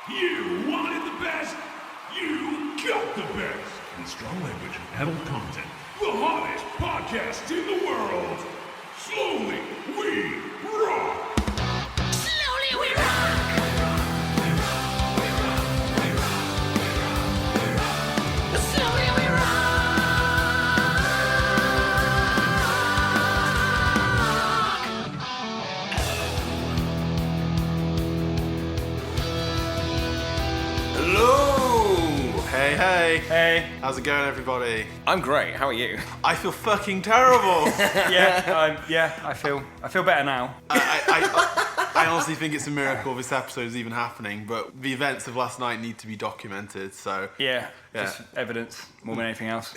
You wanted the best, you got the best. In strong language and adult content, the hottest podcast in the world. Slowly, we rock. Slowly we rock. Slowly we rock. Hello! Hey. Hey. How's it going, everybody? I'm great, how are you? I feel fucking terrible. I feel better now. I honestly think it's a miracle this episode is even happening, but the events of last night need to be documented, so... Yeah. Just evidence more than anything else.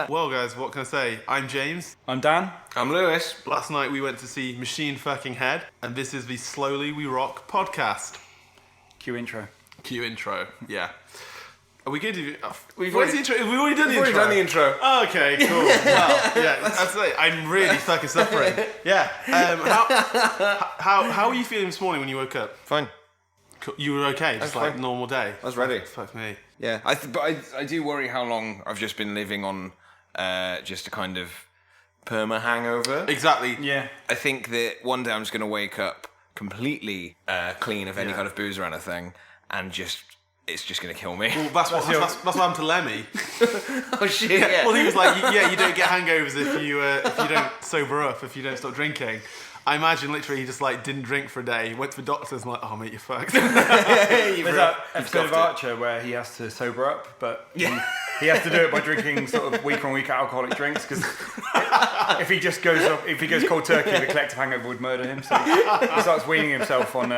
Well, guys, what can I say? I'm James. I'm Dan. I'm Lewis. Last night we went to see Machine Fucking Head, and this is the Slowly We Rock podcast. Cue intro. Cue intro, yeah. Are we going to do... We've Where's already- the intro? We've already done the We've intro. already done the intro. Oh, okay, cool. Well, yeah, that's it. I'm really fucking suffering. Yeah. How were you feeling this morning when you woke up? Fine. Cool. You were okay? Just like fine. normal day? I was ready. Fuck me. Yeah, but I do worry how long I've just been living on just a kind of perma hangover. Exactly. Yeah. I think that one day I'm just going to wake up completely clean of any kind of booze or anything, and it's just going to kill me. Well, that's what happened to Lemmy. Oh shit! Yeah. Well, he was like, yeah, you don't get hangovers if you don't sober up, if you don't stop drinking. I imagine literally he just like didn't drink for a day, went to the doctors and like, oh mate, you're fucked. You've There's that episode of scuffed it. Archer where he has to sober up, but he has to do it by drinking sort of week on week alcoholic drinks, because if he goes cold turkey, the collective hangover would murder him. So he starts weaning himself on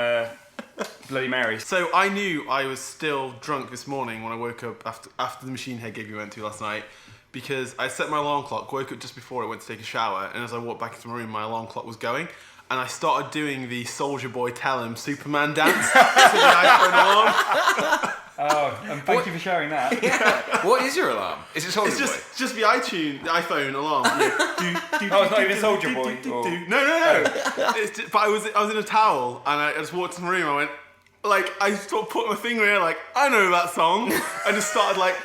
Bloody Mary. So I knew I was still drunk this morning when I woke up after the Machine Head gig we went to last night, because I set my alarm clock, woke up just before I went to take a shower, and as I walked back into my room, my alarm clock was going, and I started doing the Soldier Boy Tell Him Superman dance to the iPhone alarm. Oh, and thank you for sharing that. Yeah. What is your alarm? Is it Soldier It's Boy? just the iPhone alarm. Oh, it's not even Soldier Boy. No. It's just, but I was in a towel, and I just walked in the room. I went, like, I sort of put my finger in, like, I know that song. I just started like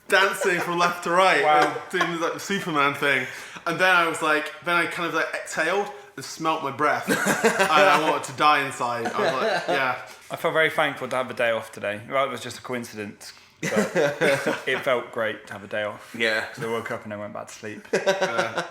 dancing from left to right, Wow. doing like the Superman thing. And then I was like, I kind of like exhaled and smelt my breath, and I wanted to die inside. I was like, yeah. I felt very thankful to have a day off today. Well, it was just a coincidence, but it felt great to have a day off. Yeah. So I woke up and then went back to sleep.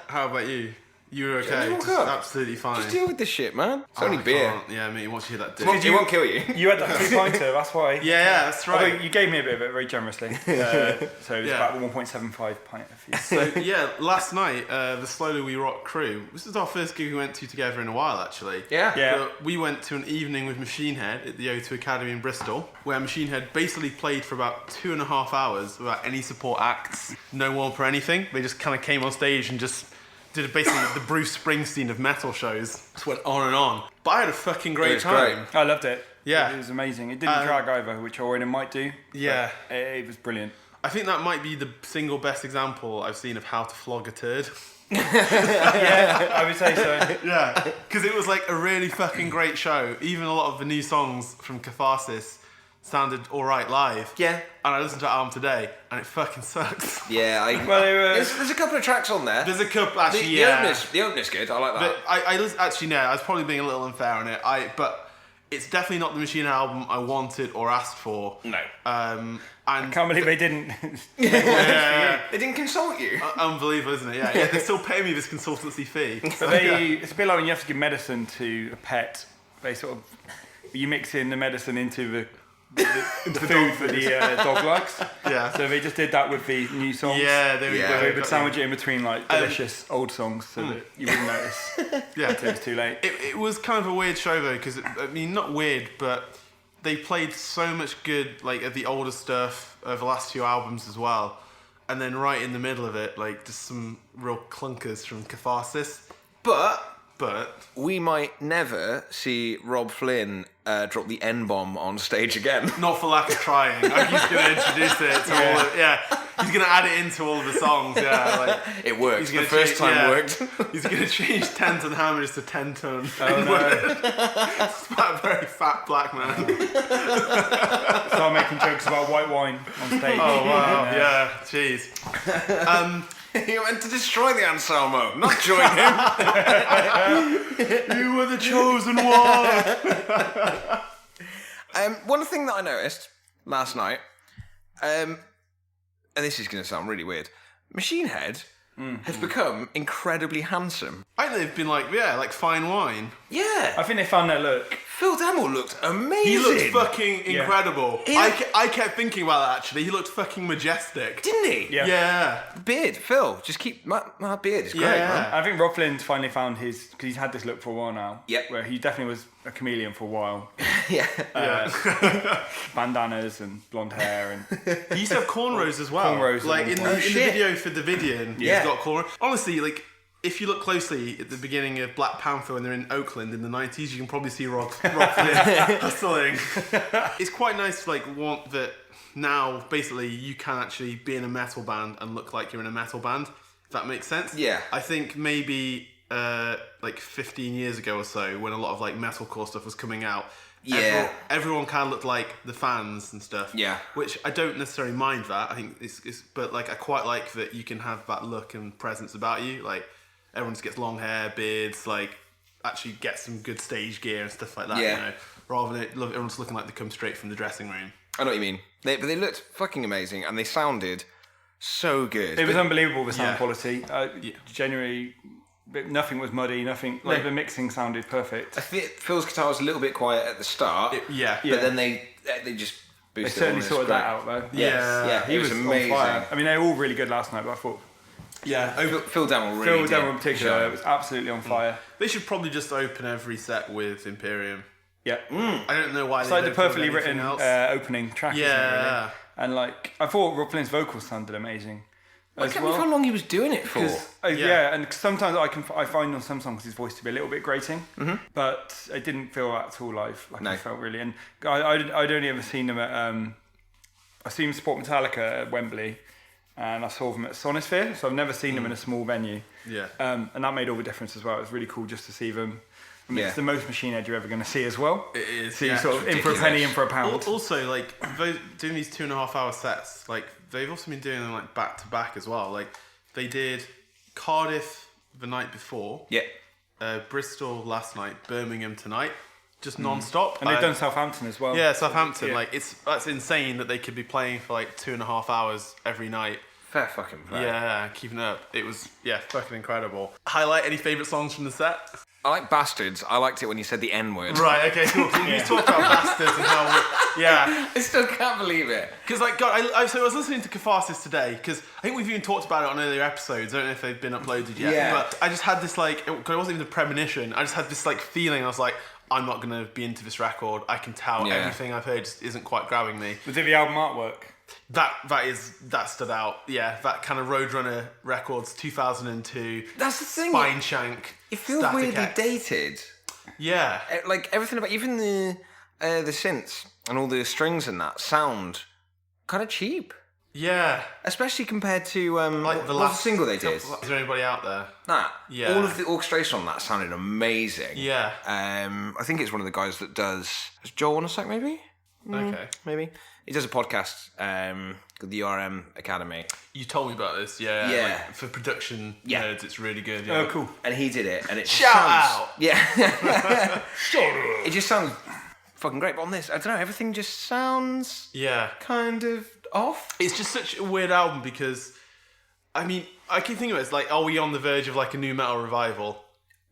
How about you? You were okay? you woke Just up? absolutely fine. Just deal with this shit, man. It's Oh, only I beer. can't. Yeah, mate, once you hear that dick. It won't kill you. You had that 3-pinter, that's why. Yeah, that's Although right. you gave me a bit of it very generously. So it was Yeah. about 1.75 pint of you. So yeah, last night, the Slowly We Rock crew, this is our first gig we went to together in a while, actually. Yeah. Yeah. So we went to an evening with Machine Head at the O2 Academy in Bristol, where Machine Head basically played for about 2.5 hours without any support acts, no one for anything. They just kind of came on stage and just did basically the Bruce Springsteen of metal shows. Just went on and on. But I had a fucking It great was time. I loved it. Yeah. It was amazing. It didn't drag over, which I worried it might do. Yeah. But it was brilliant. I think that might be the single best example I've seen of how to flog a turd. Yeah, I would say so. Yeah, because it was like a really fucking great show. Even a lot of the new songs from Catharsis sounded alright live. Yeah. And I listened to that album today, and it fucking sucks. Yeah. Well, they were- There's a couple of tracks on there. There's a couple, actually, The yeah. opener's good. I like that. But actually, no, I was probably being a little unfair on it. But it's definitely not the Machine album I wanted or asked for. No. And Can't believe they didn't. yeah, They didn't consult you. unbelievable, isn't it? Yeah, they're still paying me this consultancy fee. But it's a bit like when you have to give medicine to a pet. They sort of, you mix in the medicine into the food that the dog likes. Yeah. So they just did that with the new songs. Yeah, there we Yeah. go. Where they would sandwich it in between like delicious old songs so that you wouldn't notice Yeah. until it was too late. It was kind of a weird show though, because I mean, not weird, but they played so much good, like of the older stuff of the last few albums as well, and then right in the middle of it, like just some real clunkers from Catharsis. But but we might never see Robb Flynn drop the N-bomb on stage again. not for lack of trying. Like, he's going to introduce it to all of, he's going to add it into all of the songs, like... It worked. He's The gonna first change- time yeah. worked. He's going to change 10s and hammers to 10-tone. Oh no. It's about a very fat black man. Start making jokes about white wine on stage. Oh, wow. Yeah, jeez. You meant to destroy the Anselmo, not join him. You were the chosen one. One thing that I noticed last night, and this is going to sound really weird, Machine Head have become incredibly handsome. I think they've been like fine wine. Yeah. I think they found their look. Phil Demmel looked amazing. He looked fucking incredible. He I kept thinking about that actually. He looked fucking majestic. Didn't he? Yeah. Yeah. Beard, Phil, just keep my beard is great, Yeah. man. I think Robb Flynn's finally found his, because he's had this look for a while now. Yep. Where he definitely was a chameleon for a while. Yeah. Bandanas and blonde hair and He used to have cornrows as well. Cornrows Like at in one the, point. in the shit. video for Davidian, Yeah. he's got cornrows. Honestly, like if you look closely at the beginning of Black Panther when they're in Oakland in the 90s, you can probably see Robb Flynn hustling. It's quite nice, like, want that now basically you can actually be in a metal band and look like you're in a metal band. If that makes sense. Yeah. I think maybe like 15 years ago or so, when a lot of like metalcore stuff was coming out. Yeah. Everyone kind of looked like the fans and stuff. Yeah. Which I don't necessarily mind that. I think it's but like I quite like that you can have that look and presence about you. Like everyone just gets long hair, beards, like actually get some good stage gear and stuff like that. Yeah. You know, rather than everyone's looking like they come straight from the dressing room. I know what you mean. But they looked fucking amazing and they sounded so good. it was unbelievable, the sound Yeah. quality. Genuinely, nothing was muddy, nothing, like the mixing sounded perfect. I think Phil's guitar was a little bit quiet at the start. Yeah. But then they just They boosted certainly it on. sorted It's that great. out though. Yes. Yeah, He it was was on amazing. fire. I mean, they were all really good last night, but I thought Yeah. Phil Demmel really Phil did Demmel in particular shine. was absolutely on fire. They should probably just open every set with Imperium. Yeah. I don't know why It's they like the don't do perfectly anything written else. opening track, isn't it, Yeah. really? And like, I thought Robb Flynn's vocals sounded amazing. I as can't remember well. how long he was doing it for. Yeah, and sometimes I find on some songs his voice to be a little bit grating, but it didn't feel that at all live. Like No. I felt really, and I'd only ever seen them at I seen them support Metallica at Wembley, and I saw them at Sonisphere, so I've never seen them in a small venue. Yeah. And that made all the difference as well. It was really cool just to see them. I mean, Yeah. it's the most Machine Head you're ever going to see as well. It is, So you yeah. sort of It's in for a penny, in ridiculous. for a pound. Also, like doing these 2.5 hour sets, like they've also been doing them like back to back as well. Like they did Cardiff the night before, Yeah. Bristol last night, Birmingham tonight, just non-stop. And they've done Southampton as well. Yeah, Southampton. Yeah. Like that's insane that they could be playing for like 2.5 hours every night. Fair fucking play. Yeah, keeping it up. It was fucking incredible. Highlight any favourite songs from the set? I like Bastards. I liked it when you said the N word. Right. Okay. Cool. You talk about bastards and how. Yeah. I still can't believe it. Because like God, so I was listening to Catharsis today because I think we've even talked about it on earlier episodes. I don't know if they've been uploaded yet. Yeah. But I just had this like, it wasn't even a premonition. I just had this like feeling. I was like, I'm not gonna be into this record. I can tell Yeah. everything I've heard just isn't quite grabbing me. Was it the album artwork? That stood out. Yeah, that kind of Roadrunner Records 2002. That's the thing. Spine Shank. It feels Static weirdly X. dated. Yeah. Like everything about even the synths and all the strings and that sound kind of cheap, Yeah. especially compared to Like the what was last single they did. Is there anybody out there? Nah, Yeah. all of the orchestration on that sounded amazing. Yeah. I think it's one of the guys that does Joel on a sec, maybe. Okay. Maybe he does a podcast called the RM Academy, You told me about this. Yeah. Yeah. Like, for production Yeah. nerds, it's really good. Yeah. Oh, cool. and he did it, and it just Shout sounds, out. Yeah, it just sounds fucking great. But on this, I don't know, everything just sounds Yeah. kind of off. It's just such a weird album because, I mean, I keep thinking about it, it's like, are we on the verge of like a new metal revival?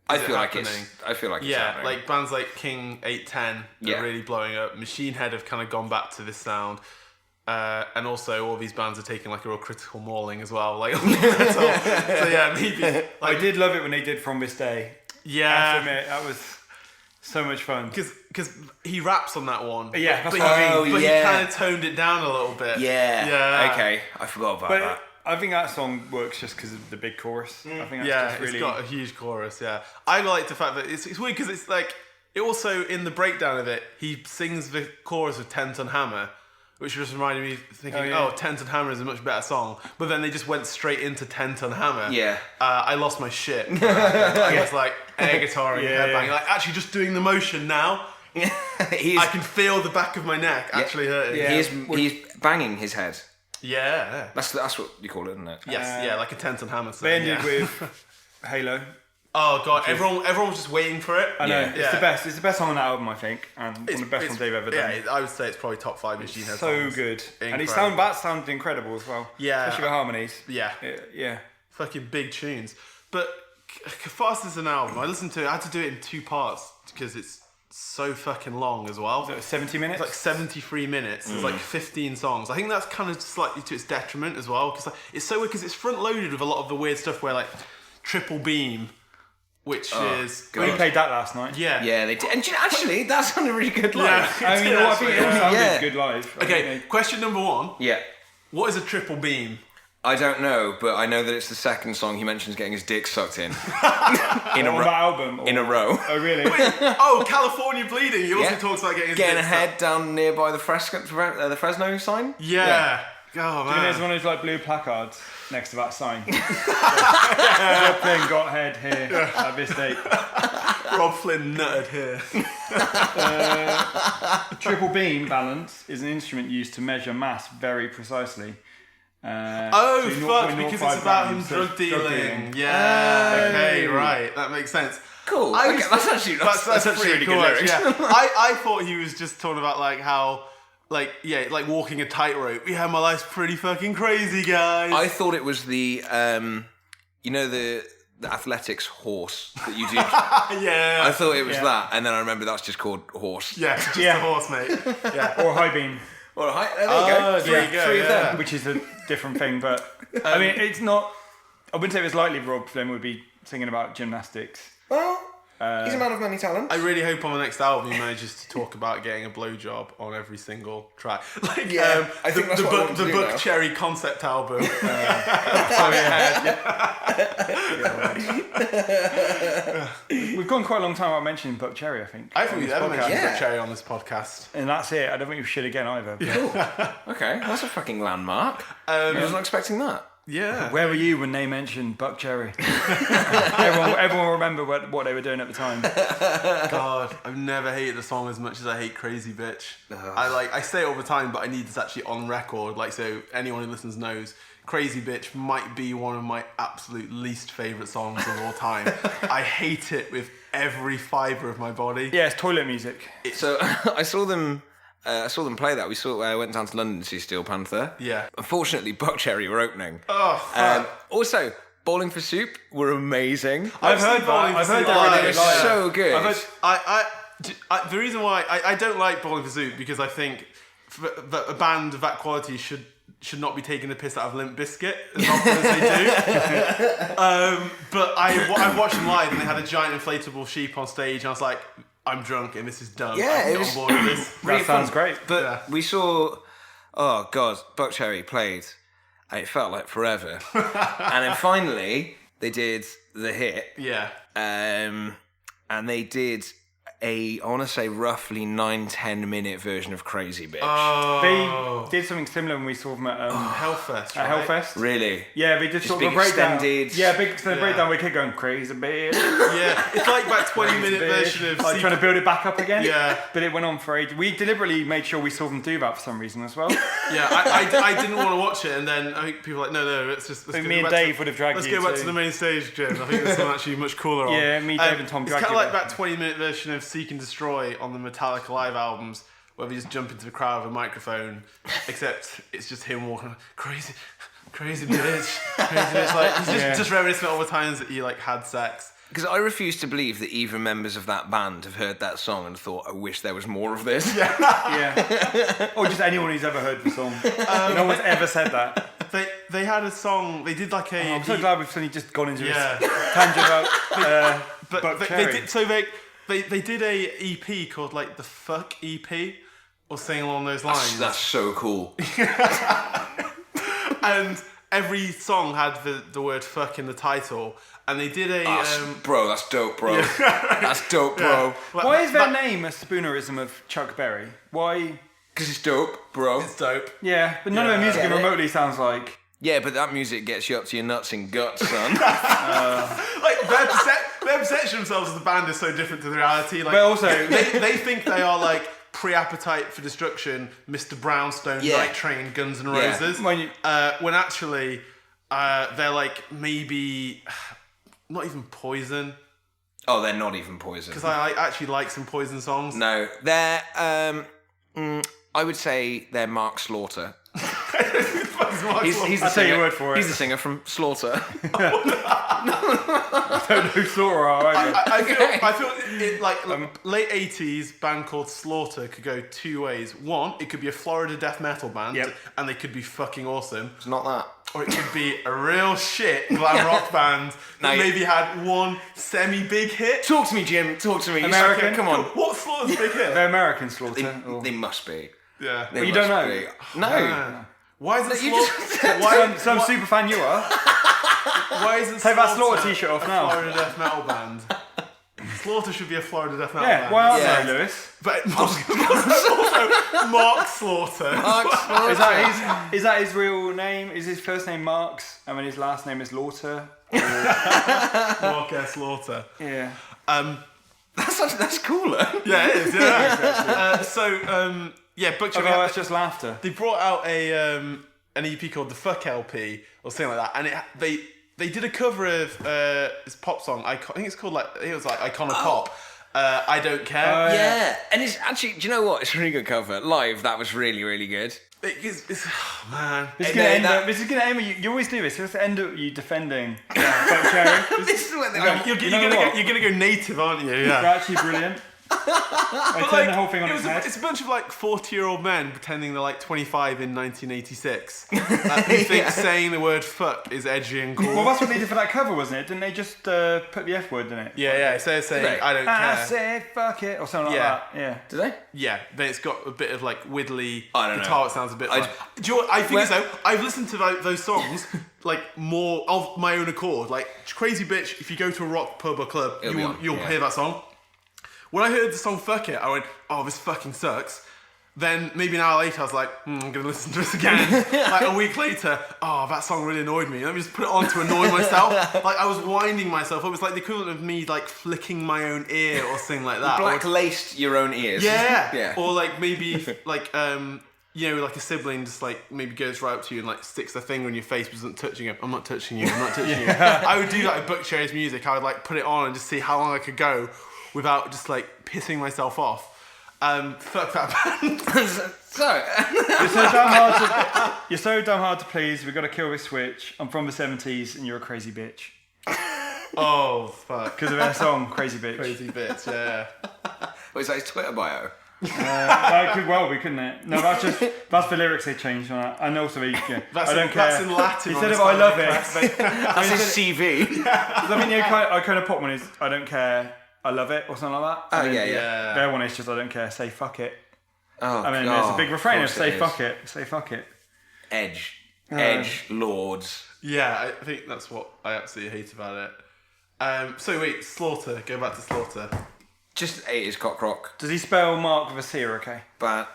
I Is it feel like happening? it's Yeah, happening. like bands like King 810 Yeah. are really blowing up. Machine Head have kind of gone back to this sound. And also all these bands are taking like a real critical mauling as well. Like, so yeah, maybe. I Like, did love it when they did From This Day. I have to yeah. admit, that was so much fun. Because he raps on that one. Yeah, that's but what I mean. Oh, But yeah. he kind of toned it down a little bit. yeah. Yeah. Okay, I forgot about But that. I think that song works just because of the big chorus. I think that's just really... it's got a huge chorus. Yeah, I like the fact that it's weird because it's like it also in the breakdown of it, he sings the chorus of 10 Ton Hammer, which just reminded me thinking, 10 Ton Hammer is a much better song. But then they just went straight into 10 Ton Hammer. Yeah. I lost my shit. I was like air guitar and headbang, like actually just doing the motion now. I can feel the back of my neck actually hurting. Yeah. He's banging his head. Yeah. That's what you call it, isn't it? Yes, like a 10 Ton Hammer. They ended with Halo. Oh god, everyone was just waiting for it. I know, it's the best. It's the best song on that album, I think, and one of the best ones they've ever done. Yeah, I would say it's probably top 5 Machine Head so songs. good, Incredible. and his sound incredible as well. Yeah, especially the harmonies. Yeah, fucking big tunes. But Catharsis is an album. I had to do it in 2 parts because it's so fucking long as well. So 70 minutes? It's like 73 minutes. There's like 15 songs. I think that's kind of slightly to its detriment as well because it's so weird because it's front loaded with a lot of the weird stuff where like Triple Beam, which is... We played that last night. Yeah. Yeah, they did. And actually, that sounded really good live. Yeah, I mean, I think it sounded good live. Okay, question number 1. Yeah. What is a triple beam? I don't know, but I know that it's the second song he mentions getting his dick sucked in. In a album? In a row. Oh, really? Oh, California Bleeding. He also talks about getting his Getting dick a head down nearby the Fresno sign. Yeah. Oh, man. There's one of those like blue placards next to that sign. Robb Flynn got head here at this date. Robb Flynn nutted here. Triple beam balance is an instrument used to measure mass very precisely. Because it's about him drug dealing. Yeah. Okay, right. That makes sense. Cool. That's actually really cool, good lyrics. Yeah. I thought he was just talking about like how, like walking a tightrope. Yeah, my life's pretty fucking crazy, guys. I thought it was the the athletics horse that you do. Yeah. I thought it was that, and then I remember that's just called horse. Yeah, just a horse, mate. Yeah. Or high beam. Well, there you go. There you go. Three of them. Which is a different thing, but I mean, it's not. I wouldn't say it was likely Robb Flynn would be singing about gymnastics. Well, he's a man of many talents. I really hope on the next album he manages to talk about getting a blowjob on every single track. Like, I think that's what I want to the do now. BUCKCHERRY concept album. We've gone quite a long time without mentioning BUCKCHERRY, I think. I think we've ever mentioned Yeah. BUCKCHERRY on this podcast. And that's it. I don't think we should again either. Okay, that's a fucking landmark. I was not expecting that. Yeah. Where were you when they mentioned BUCKCHERRY? everyone will remember what they were doing at the time. God, I've never hated a song as much as I hate Crazy Bitch. I say it all the time, but I need this actually on record, like so anyone who listens knows. Crazy Bitch might be one of my absolute least favourite songs of all time. I hate it with every fibre of my body. Yeah, it's toilet music. So I saw them play that. I went down to London to see Steel Panther. Yeah. Unfortunately, BUCKCHERRY were opening. Oh, fuck. Also, Bowling for Soup were amazing. I've heard Bowling that. for I've heard Soup that. They were so good. The reason why I don't like Bowling for Soup because I think that a band of that quality should not be taking the piss out of Limp Bizkit as often as they do. But I've watched them live and they had a giant inflatable sheep on stage and I was like, I'm drunk and this is dumb. Yeah, I'm it not was on board with this. That sounds great. But we saw, oh God, BUCKCHERRY played and it felt like forever. And then finally they did the hit. Yeah. And they did I want to say roughly 9-10 minute version of Crazy Bitch. They did something similar when we saw them at Hellfest. at Hellfest. Really? Yeah, they did sort of big a breakdown. extended- Yeah, big extended breakdown where we kept going crazy bitch. Yeah, it's like that 20-minute version of like trying to build it back up again. Yeah. But it went on for ages. We deliberately made sure we saw them do that for some reason as well. Yeah, I didn't want to watch it, and then I think people were like, no, let's I go think me and back Dave would have dragged Let's you go back to- to the main stage, Jim. I think there's something actually much cooler on. Yeah, me, Dave and Tom It's dragged kind of you like there. that 20-minute version of Seek and Destroy on the Metallica live albums, where we just jump into the crowd with a microphone, except it's just him walking, crazy bitch, crazy bitch. Like, he's just reminiscing all the times that he like had sex. Because I refuse to believe that even members of that band have heard that song and thought, I wish there was more of this. Yeah. Or just anyone who's ever heard the song. No one's ever said that. They had a song. They did like a. I'm so glad we've suddenly just gone into Yeah. this tangent about But they BUCKCHERRY. did. So they did a EP called like the Fuck EP or something along those lines. That's so cool. And every song had the word fuck in the title, and they did a bro, that's dope, bro. That's dope, bro. Why is their name a spoonerism of Chuck Berry? Why? Because it's dope, bro. It's dope. Yeah, but none of their music remotely sounds like. Yeah, but that music gets you up to your nuts and guts, son. Like their perception of themselves as a band is so different to the reality. Like, But also, they think they are like pre-Appetite for Destruction, Mr. Brownstone, Night Train, Guns N' Roses. When When actually they're like maybe not even Poison. Oh, they're not even Poison. Because I actually like some Poison songs. No, they're. I would say they're Mark Slaughter. He's the I'll take your singer. word for it. He's the singer from Slaughter. I don't know who Slaughter are either. I feel it like late 80s band called Slaughter could go two ways. One, it could be a Florida death metal band, and they could be fucking awesome. It's not that. Or it could be a real shit glam rock band that maybe had one semi-big hit. Talk to me, Jim. Talk to me. American? Okay, come on. What's Slaughter's big hit? They're American Slaughter. They must be. Yeah. They you don't must know? be. No. Why is it You Slaughter? Some super fan you are. Why is it Take that Slaughter t-shirt off a now. Florida death metal band? Slaughter should be a Florida death metal Yeah, band. why aren't Yeah. they, Lewis? But also Mark Slaughter. Is that his real name? Is his first name Marks and then his last name is Laughter? Mark S. Slaughter. Yeah. That's cooler. Yeah, it is. Yeah. BUCKCHERRY. Although that's just laughter. They brought out an EP called the Fuck LP or something like that, and they did a cover of this pop song. I think it's called Icona Pop. I Don't Care. Yeah, and it's actually. Do you know what? It's a really good cover. Live, that was really, really good. It's man. This is going to end with you always do this. It's going to end up you defending BUCKCHERRY. This is what they You're gonna go native, aren't you? Yeah. They're actually brilliant. I turned the whole thing on its head. It's a bunch of like 40-year-old men pretending they're like 25 in 1986 who think saying the word fuck is edgy and cool. Well, that's what they did for that cover, wasn't it? Didn't they just put the F word in it? Yeah. So they're saying I don't care. I say fuck it or something like that. Yeah. Do they? Yeah, then it's got a bit of like widdly I don't guitar. know. It sounds a bit like. Do you know what I think? I've listened to those songs like more of my own accord. Like Crazy Bitch. If you go to a rock pub or club, you'll hear that song. When I heard the song Fuck It, I went, oh, this fucking sucks. Then maybe an hour later, I was like, I'm going to listen to this again. Like a week later, oh, that song really annoyed me. Let me just put it on to annoy myself. Like I was winding myself. It was like the equivalent of me like flicking my own ear or something like that. Black laced your own ears. Yeah. Or like maybe like like a sibling just like maybe goes right up to you and like sticks their finger in your face but isn't touching you. I'm not touching you. I'm not touching you. I would do that with BUCKCHERRY's music. I would like put it on and just see how long I could go without just like pissing myself off. Fuck that band. So You're so damn hard to please. We've got to kill this switch. I'm from the 70s and you're a crazy bitch. Oh fuck. Because of their song, Crazy Bitch. Crazy bitch, yeah. Wait, is that his Twitter bio? That could well be, couldn't it? No, that's the lyrics they changed on that. And also, I don't care. That's in Latin. Instead of I love it, That's his CV. I mean, I kind of pop one is I don't care, I love it, or something like that. Oh, yeah. Their one is just I don't care, say fuck it. Oh, I mean, God. there's a big refrain of Of course say it fuck it, say fuck it. Edge Lords. Yeah, I think that's what I absolutely hate about it. So wait, Slaughter. Go back to Slaughter. Just ate his cock rock. Does he spell Mark with a C or a K? But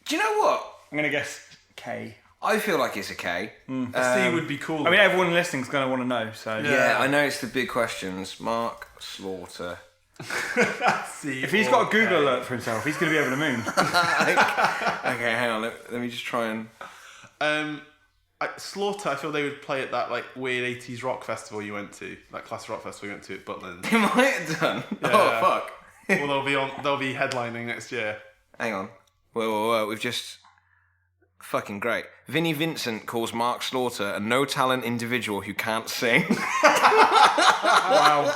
do you know what? I'm going to guess K. I feel like it's a K. A C would be cool. I mean, everyone listening's going to want to know, so... Yeah, I know it's the big questions. Mark Slaughter. C If he's got a Google alert for himself, he's going to be over the moon. Okay, hang on. Let me just try and... Slaughter, I feel they would play at that like weird 80s rock festival you went to, that classic rock festival you went to at Butland. They might have done. Yeah. Oh, fuck. Well, they'll be headlining next year. Hang on. Whoa. We've just... Fucking great. Vinnie Vincent calls Mark Slaughter a no-talent individual who can't sing. Wow.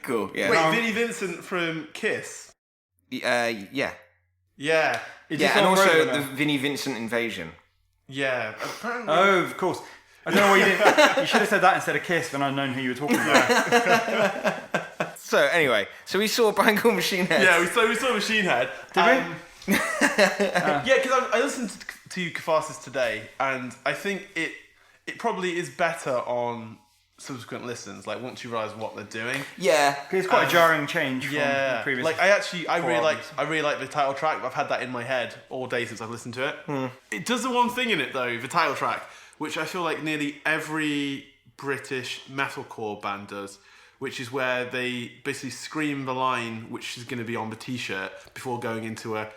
Cool, yeah. Wait, Vinnie Vincent from Kiss? Yeah. Yeah. Yeah, and also the Vinnie Vincent invasion. Yeah. Apparently. Oh, of course. I don't know why you didn't... You should have said that instead of Kiss, then I'd known who you were talking about. So, anyway, we saw a band called Machine Head. Yeah, we saw Machine Head. Did we? Yeah, because I listened to Catharsis today, and I think it probably is better on subsequent listens. Like once you realise what they're doing. Yeah, It's quite a jarring change from the previous. Like I really like the title track. I've had that in my head all day since I've listened to it. It does the one thing in it though, the title track, which I feel like nearly every British metalcore band does, which is where they basically scream the line which is going to be on the t-shirt before going into a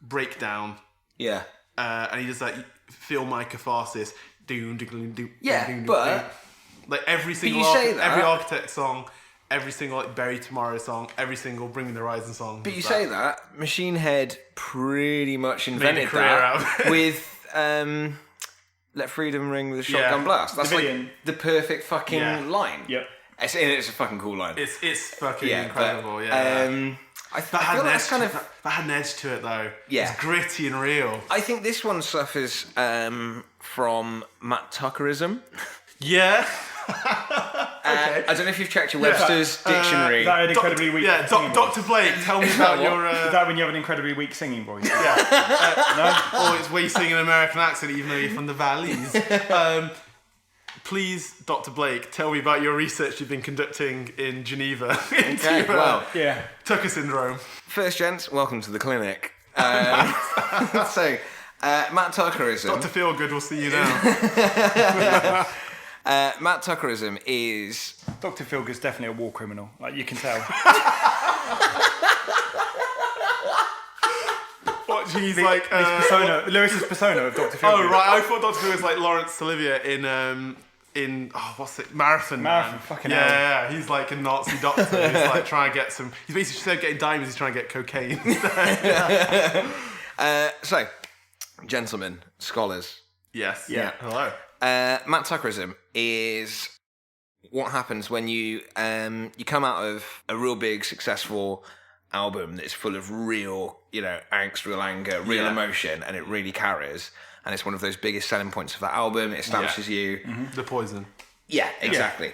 breakdown. yeah, And he does that, feel my catharsis. yeah. But like every single you say that- every Architect song, every single like Bury Tomorrow song, every single Bring Me the Horizon song. But you say that Machine Head pretty much invented career out that of it. with Let Freedom Ring with a Shotgun Yeah. Blast. That's like Civilian. the perfect fucking Yeah. line. Yep. It's a fucking cool line. It's fucking Yeah, incredible. but, Yeah. I That had feel an that's edge. kind of. That had an edge to it though. Yeah. It's gritty and real. I think this one suffers from Matt Tuckerism. Yeah. I don't know if you've checked your Webster's dictionary. That had incredibly weak. Yeah, singing voice. Dr. Blake, tell me about What? your. Is that when you have an incredibly weak singing voice? Or it's where you sing an American accent even though you're from the valleys. Please, Dr. Blake, tell me about your research you've been conducting in Geneva into Okay, well, Yeah. Tucker syndrome. first, gents, welcome to the clinic. So, Matt Tuckerism. Dr. Feelgood will see you now. Matt Tuckerism is. Dr. Feelgood's definitely a war criminal. Like you can tell. What, he's like... Lewis's persona of Dr. Feelgood. Oh, right, I thought Dr. Phil was like Laurence Olivier in what's it? Marathon Marathon, Man. fucking yeah, he's like a Nazi doctor who's like trying to get some... He's basically, instead of getting diamonds, he's trying to get cocaine. So, gentlemen, scholars. Yes. Yeah. Hello. Matt Tuckerism is what happens when you come out of a real big successful album that's full of real angst, real anger, real Yeah. emotion, and it really carries, and it's one of those biggest selling points of that album. It establishes you. The Poison. Yeah, exactly.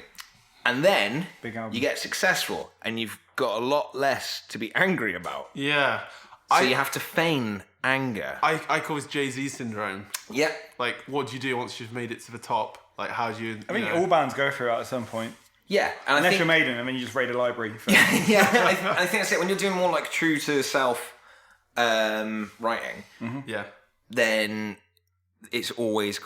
And then Big album. you get successful, and you've got a lot less to be angry about. Yeah. So you have to feign anger. I call this Jay-Z syndrome. Yeah. Like, what do you do once you've made it to the top? Like, how do you... I think all bands go through that at some point. Yeah. And Unless I you're think, Maiden, and then you just raid a library. For yeah, I think that's it. When you're doing more like true to self writing, Yeah. then it's always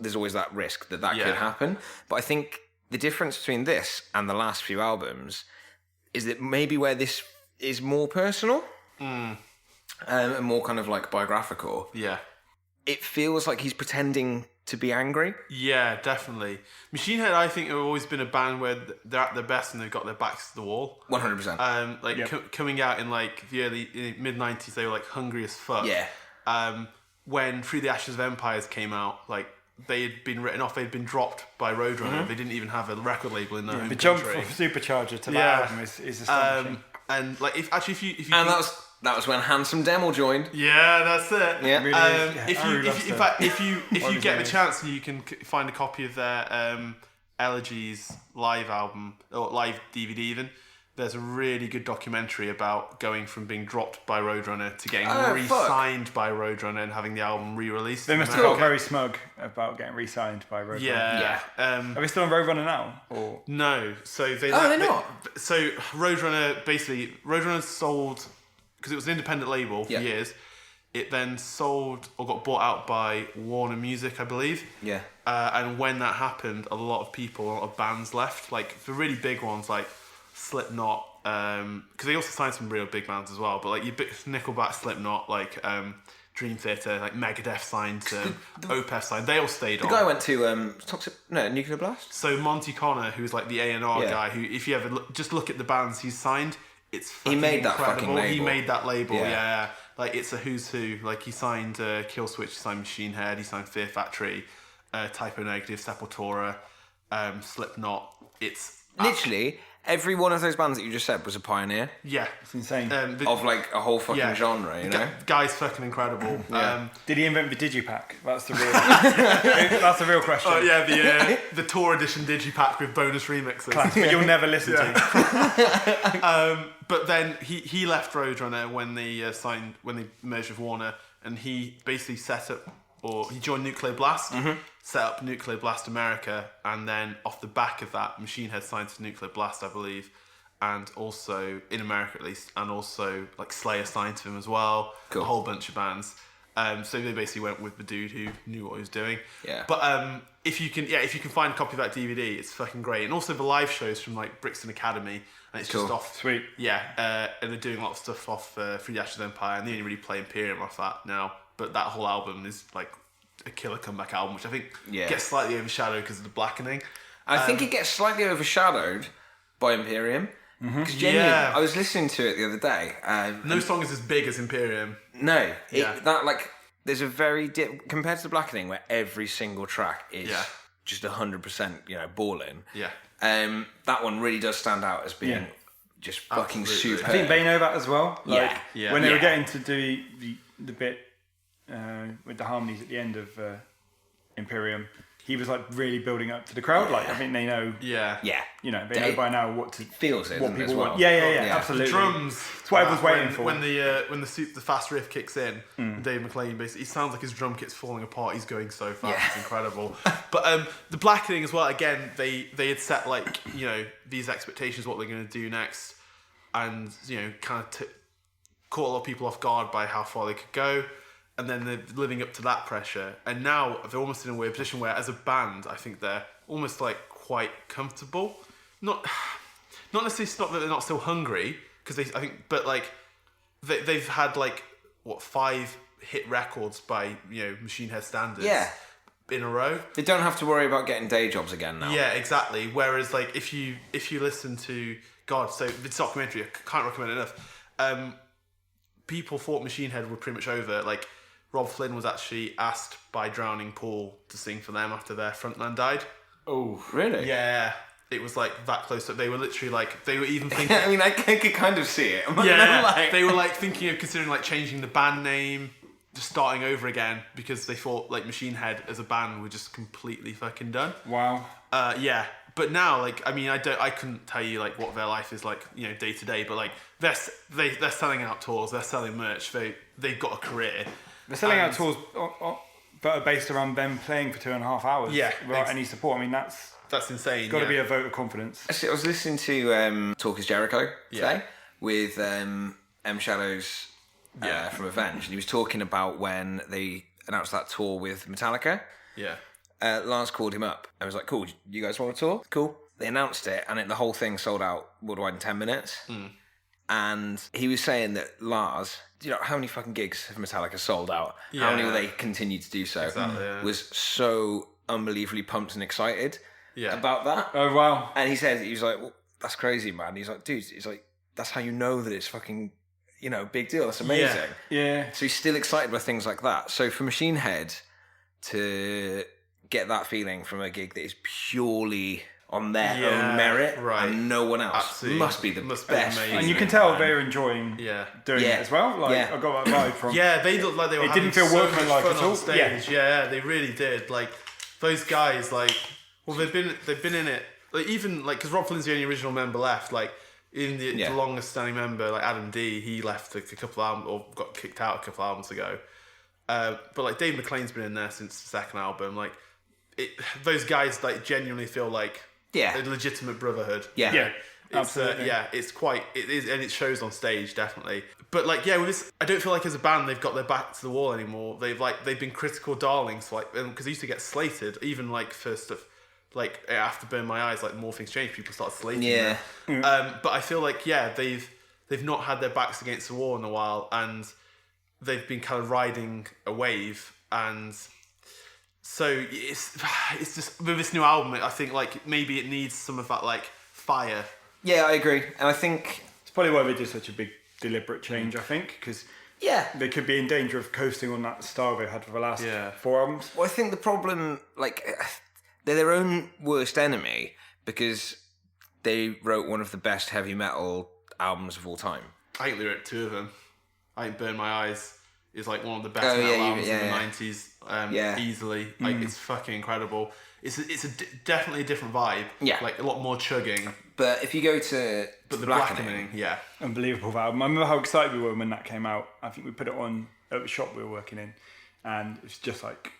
there's always that risk that Yeah. could happen. But I think the difference between this and the last few albums is that maybe where this is more personal and more kind of like biographical, Yeah. it feels like he's pretending to be angry. Yeah, definitely. Machine Head, I think, have always been a band where they're at their best and they've got their backs to the wall. 100%. Coming out in like the mid-90s, they were like hungry as fuck. Yeah. When Through the Ashes of Empires came out, like they had been written off, they'd been dropped by Roadrunner. They didn't even have a record label in their home the jump country. from Supercharger to that Yeah. album is astonishing. And like if you And that was when Handsome Demmel joined. yeah, that's it. Yeah. Really is. Yeah, If I you, really love if, in stuff. fact, if you his get name the is. chance, you can find a copy of their Elegies live album or live DVD. Even there's a really good documentary about going from being dropped by Roadrunner to getting Oh, re-signed by Roadrunner and having the album re-released. They must have Cool. got very smug about getting re-signed by Roadrunner. Yeah. Are they still on Roadrunner now? Or No, so they. Oh, they're not? So Roadrunner sold because it was an independent label for Yeah. years. It then sold or got bought out by Warner Music, I believe. Yeah. And when that happened, a lot of bands left. Like the really big ones, like Slipknot, because they also signed some real big bands as well. But like Nickelback, Slipknot, like Dream Theater, like Megadeth signed to Opeth signed. They all stayed on. The guy went to Nuclear Blast. So Monty Connor, who's like the A&R Yeah. guy, who if you ever just look at the bands he's signed, it's He fucking made that incredible. fucking label. He made that label, Yeah. yeah. Like it's a who's who. Like he signed Killswitch, he signed Machine Head, he signed Fear Factory, Typo Negative, Sepultura, Slipknot. It's Literally, every one of those bands that you just said was a pioneer yeah, it's insane. of like a whole fucking genre, you know? Guy's fucking incredible. Did he invent the Digipack? That's the real. That's the real question. Oh yeah, the tour edition digipack with bonus remixes. Class, but you'll never listen to. But then he left Roadrunner when they merged with Warner, and he basically he joined Nuclear Blast, set up Nuclear Blast America, and then off the back of that, Machine Head signed to Nuclear Blast, I believe, and also in America at least, and also like Slayer signed to him as well. Cool. A whole bunch of bands. So they basically went with the dude who knew what he was doing. Yeah. But if you can find a copy of that DVD, it's fucking great. And also the live shows from like Brixton Academy, and it's just off. Sweet. Yeah. And they're doing a lot of stuff off Through the Ashes of Empire, and they only really play Imperium off that now. But that whole album is like a killer comeback album, which I think gets slightly overshadowed because of the blackening. I think it gets slightly overshadowed by Imperium. Because genuinely, I was listening to it the other day. No song is as big as Imperium. No, there's a very compared to the Blackening, where every single track is just 100%, balling. Yeah. That one really does stand out as being just fucking super. I think they know that as well. Like, Yeah. When they were getting to do the bit with the harmonies at the end of Imperium, he was like really building up to the crowd. Like, I think they know. Yeah. Yeah. They know by now what to feels it, what people people well. want. Yeah, absolutely. The drums. It's what everyone's waiting for. When the fast riff kicks in, Dave McClain basically, he sounds like his drum kit's falling apart. He's going so fast, it's incredible. But the Blackening as well. Again, they had set like these expectations, what they're going to do next, and kind of caught a lot of people off guard by how far they could go. And then they're living up to that pressure. And now they're almost in a weird position where, as a band, I think they're almost like quite comfortable. Not necessarily not that they're not still hungry, because but like they've had like 5 hit records by Machine Head standards. In a row. They don't have to worry about getting day jobs again now. Yeah, exactly. Whereas like if you listen to so this documentary, I can't recommend it enough. People thought Machine Head were pretty much over. Like, Robb Flynn was actually asked by Drowning Pool to sing for them after their frontman died. Oh, really? Yeah, it was like that close. They were literally like, they were even thinking. I mean, I could kind of see it. They were like thinking of considering like changing the band name, just starting over again, because they thought like Machine Head as a band were just completely fucking done. Wow. Yeah. But now, like, I mean, I couldn't tell you like what their life is like, day to day. But like, they're selling out tours, they're selling merch, they've got a career. They're selling out tours, but are based around them playing for 2.5 hours. Yeah, without any support. I mean, that's insane. Got to be a vote of confidence. Actually, I was listening to Talk Is Jericho today with M Shadows from Avenged, and he was talking about when they announced that tour with Metallica. Yeah. Lars called him up. I was like, cool, you guys want a tour? Cool. They announced it, and the whole thing sold out worldwide in 10 minutes. And he was saying that Lars, how many fucking gigs have Metallica sold out? Yeah. How many will they continue to do so? Exactly, yeah. Was so unbelievably pumped and excited about that. Oh, wow. And he was like, well, that's crazy, man. He's like, dude, that's how you know that it's fucking, big deal. That's amazing. Yeah. So he's still excited by things like that. So for Machine Head to get that feeling from a gig that is purely on their own merit and no one else, absolutely. must be the best. And you can tell they're enjoying doing it as well. Like, I got that vibe from. Yeah, they looked like they were. It didn't feel workmanlike at all. Stage. Yeah, they really did. Like those guys, like, well, they've been in it. Like even like because Robb Flynn's the only original member left. Like even the longest standing member, like Adam D, he left a couple of albums or got kicked out a couple of albums ago. But like Dave McClain's been in there since the second album. Like those guys like genuinely feel like. A legitimate brotherhood. Yeah. Absolutely. It is, and it shows on stage definitely. But like, with this, I don't feel like as a band they've got their back to the wall anymore. They've been critical darlings, like because they used to get slated, even like for stuff like after Burn My Eyes, like More Things Change, people started slating them. But I feel like they've not had their backs against the wall in a while, and they've been kind of riding a wave and. So it's just with this new album, I think like maybe it needs some of that like fire. Yeah, I agree, and I think it's probably why they did such a big deliberate change. I think because they could be in danger of coasting on that style they had for the last 4 albums. Well, I think the problem, like, they're their own worst enemy because they wrote one of the best heavy metal albums of all time. I think they wrote 2 of them. I think Burn My Eyes is like one of the best metal albums in the 90s. Easily, like it's fucking incredible. It's definitely a different vibe. Yeah, like a lot more chugging. But if you go to the Blackening, unbelievable album. I remember how excited we were when that came out. I think we put it on at the shop we were working in, and it's just like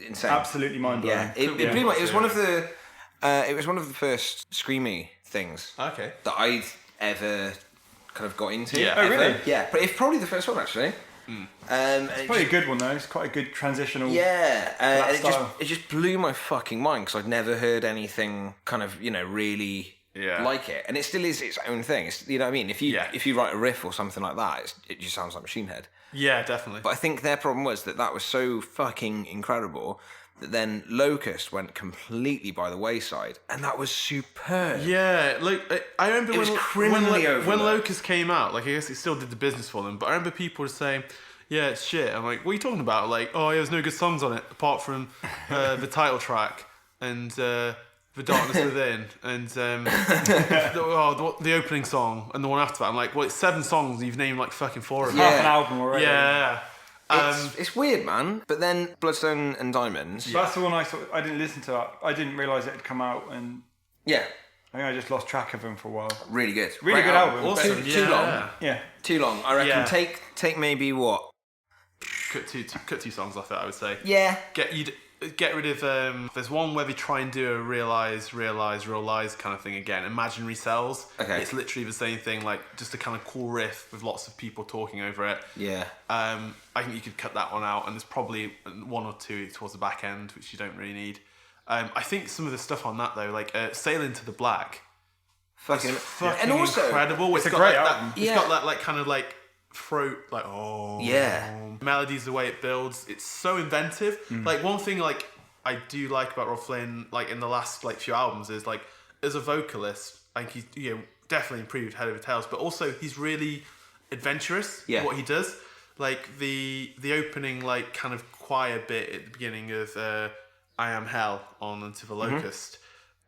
Insane. absolutely mind blowing. Yeah, it pretty much. It was one of the. It was one of the first screamy things Okay. that I'd ever kind of got into. Yeah. Oh, really? Yeah, but it's probably the first one actually. It's probably a good one though. It's quite a good transitional. Yeah, that and style. it just blew my fucking mind because I'd never heard anything kind of really like it, and it still is its own thing. It's, you know what I mean? If you write a riff or something like that, it just sounds like Machine Head. Yeah, definitely. But I think their problem was that was so fucking incredible that then Locust went completely by the wayside, and that was superb. Yeah, like I remember was criminally when overlooked. Locust came out. Like I guess it still did the business for them, but I remember people were saying, "Yeah, it's shit." I'm like, "What are you talking about?" Like, "Oh, yeah, there's no good songs on it apart from the title track and The Darkness Within and the opening song and the one after that." I'm like, "Well, it's 7 songs. And you've named like fucking 4 of them." Half an album already. Yeah. It's weird, man. But then Bloodstone and Diamonds. That's the one I didn't listen to. I didn't realise it had come out, and Yeah, I think I just lost track of them for a while. really good. Really Great good album. Awesome. Too long. Yeah. Too long. I reckon Yeah. take maybe what? Cut 2 songs off it, I would say. Yeah. Get rid of there's one where they try and do a realize real lies kind of thing again, imaginary cells. Okay. It's literally the same thing, like just a kind of cool riff with lots of people talking over it. Yeah. I think you could cut that one out, and there's probably 1 or 2 towards the back end which you don't really need. I think some of the stuff on that though, like Sail Into the Black, Fucking fucking and also incredible. It's a got great like album. It's got that like kind of like throat, like Yeah. melodies, the way it builds, it's so inventive. Like one thing like I do like about Robb Flynn, like in the last like few albums, is like as a vocalist, I think he's definitely improved Head Over Tails, but also he's really adventurous in what he does. Like the opening like kind of choir bit at the beginning of I Am Hell on Unto the Locust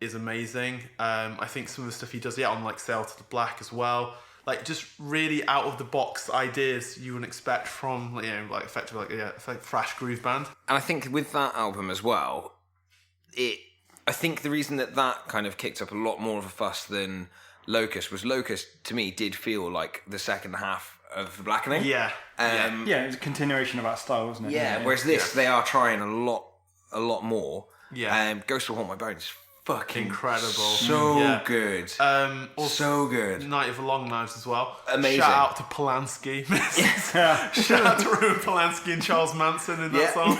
is amazing. I think some of the stuff he does on like Sail to the Black as well, like just really out of the box ideas you wouldn't expect from like effectively like thrash groove band. And I think with that album as well, I think the reason that kind of kicked up a lot more of a fuss than Locust was Locust to me did feel like the second half of The Blackening. Yeah. Yeah, it was a continuation of that style, wasn't it? Yeah. Whereas this, they are trying a lot more. Yeah. Ghost Will Haunt My Bones. Fucking Incredible. So good. Also, So good. Night of the Long Knives as well. Amazing. Shout out to Polanski. Shout out to Roman Polanski and Charles Manson in that song.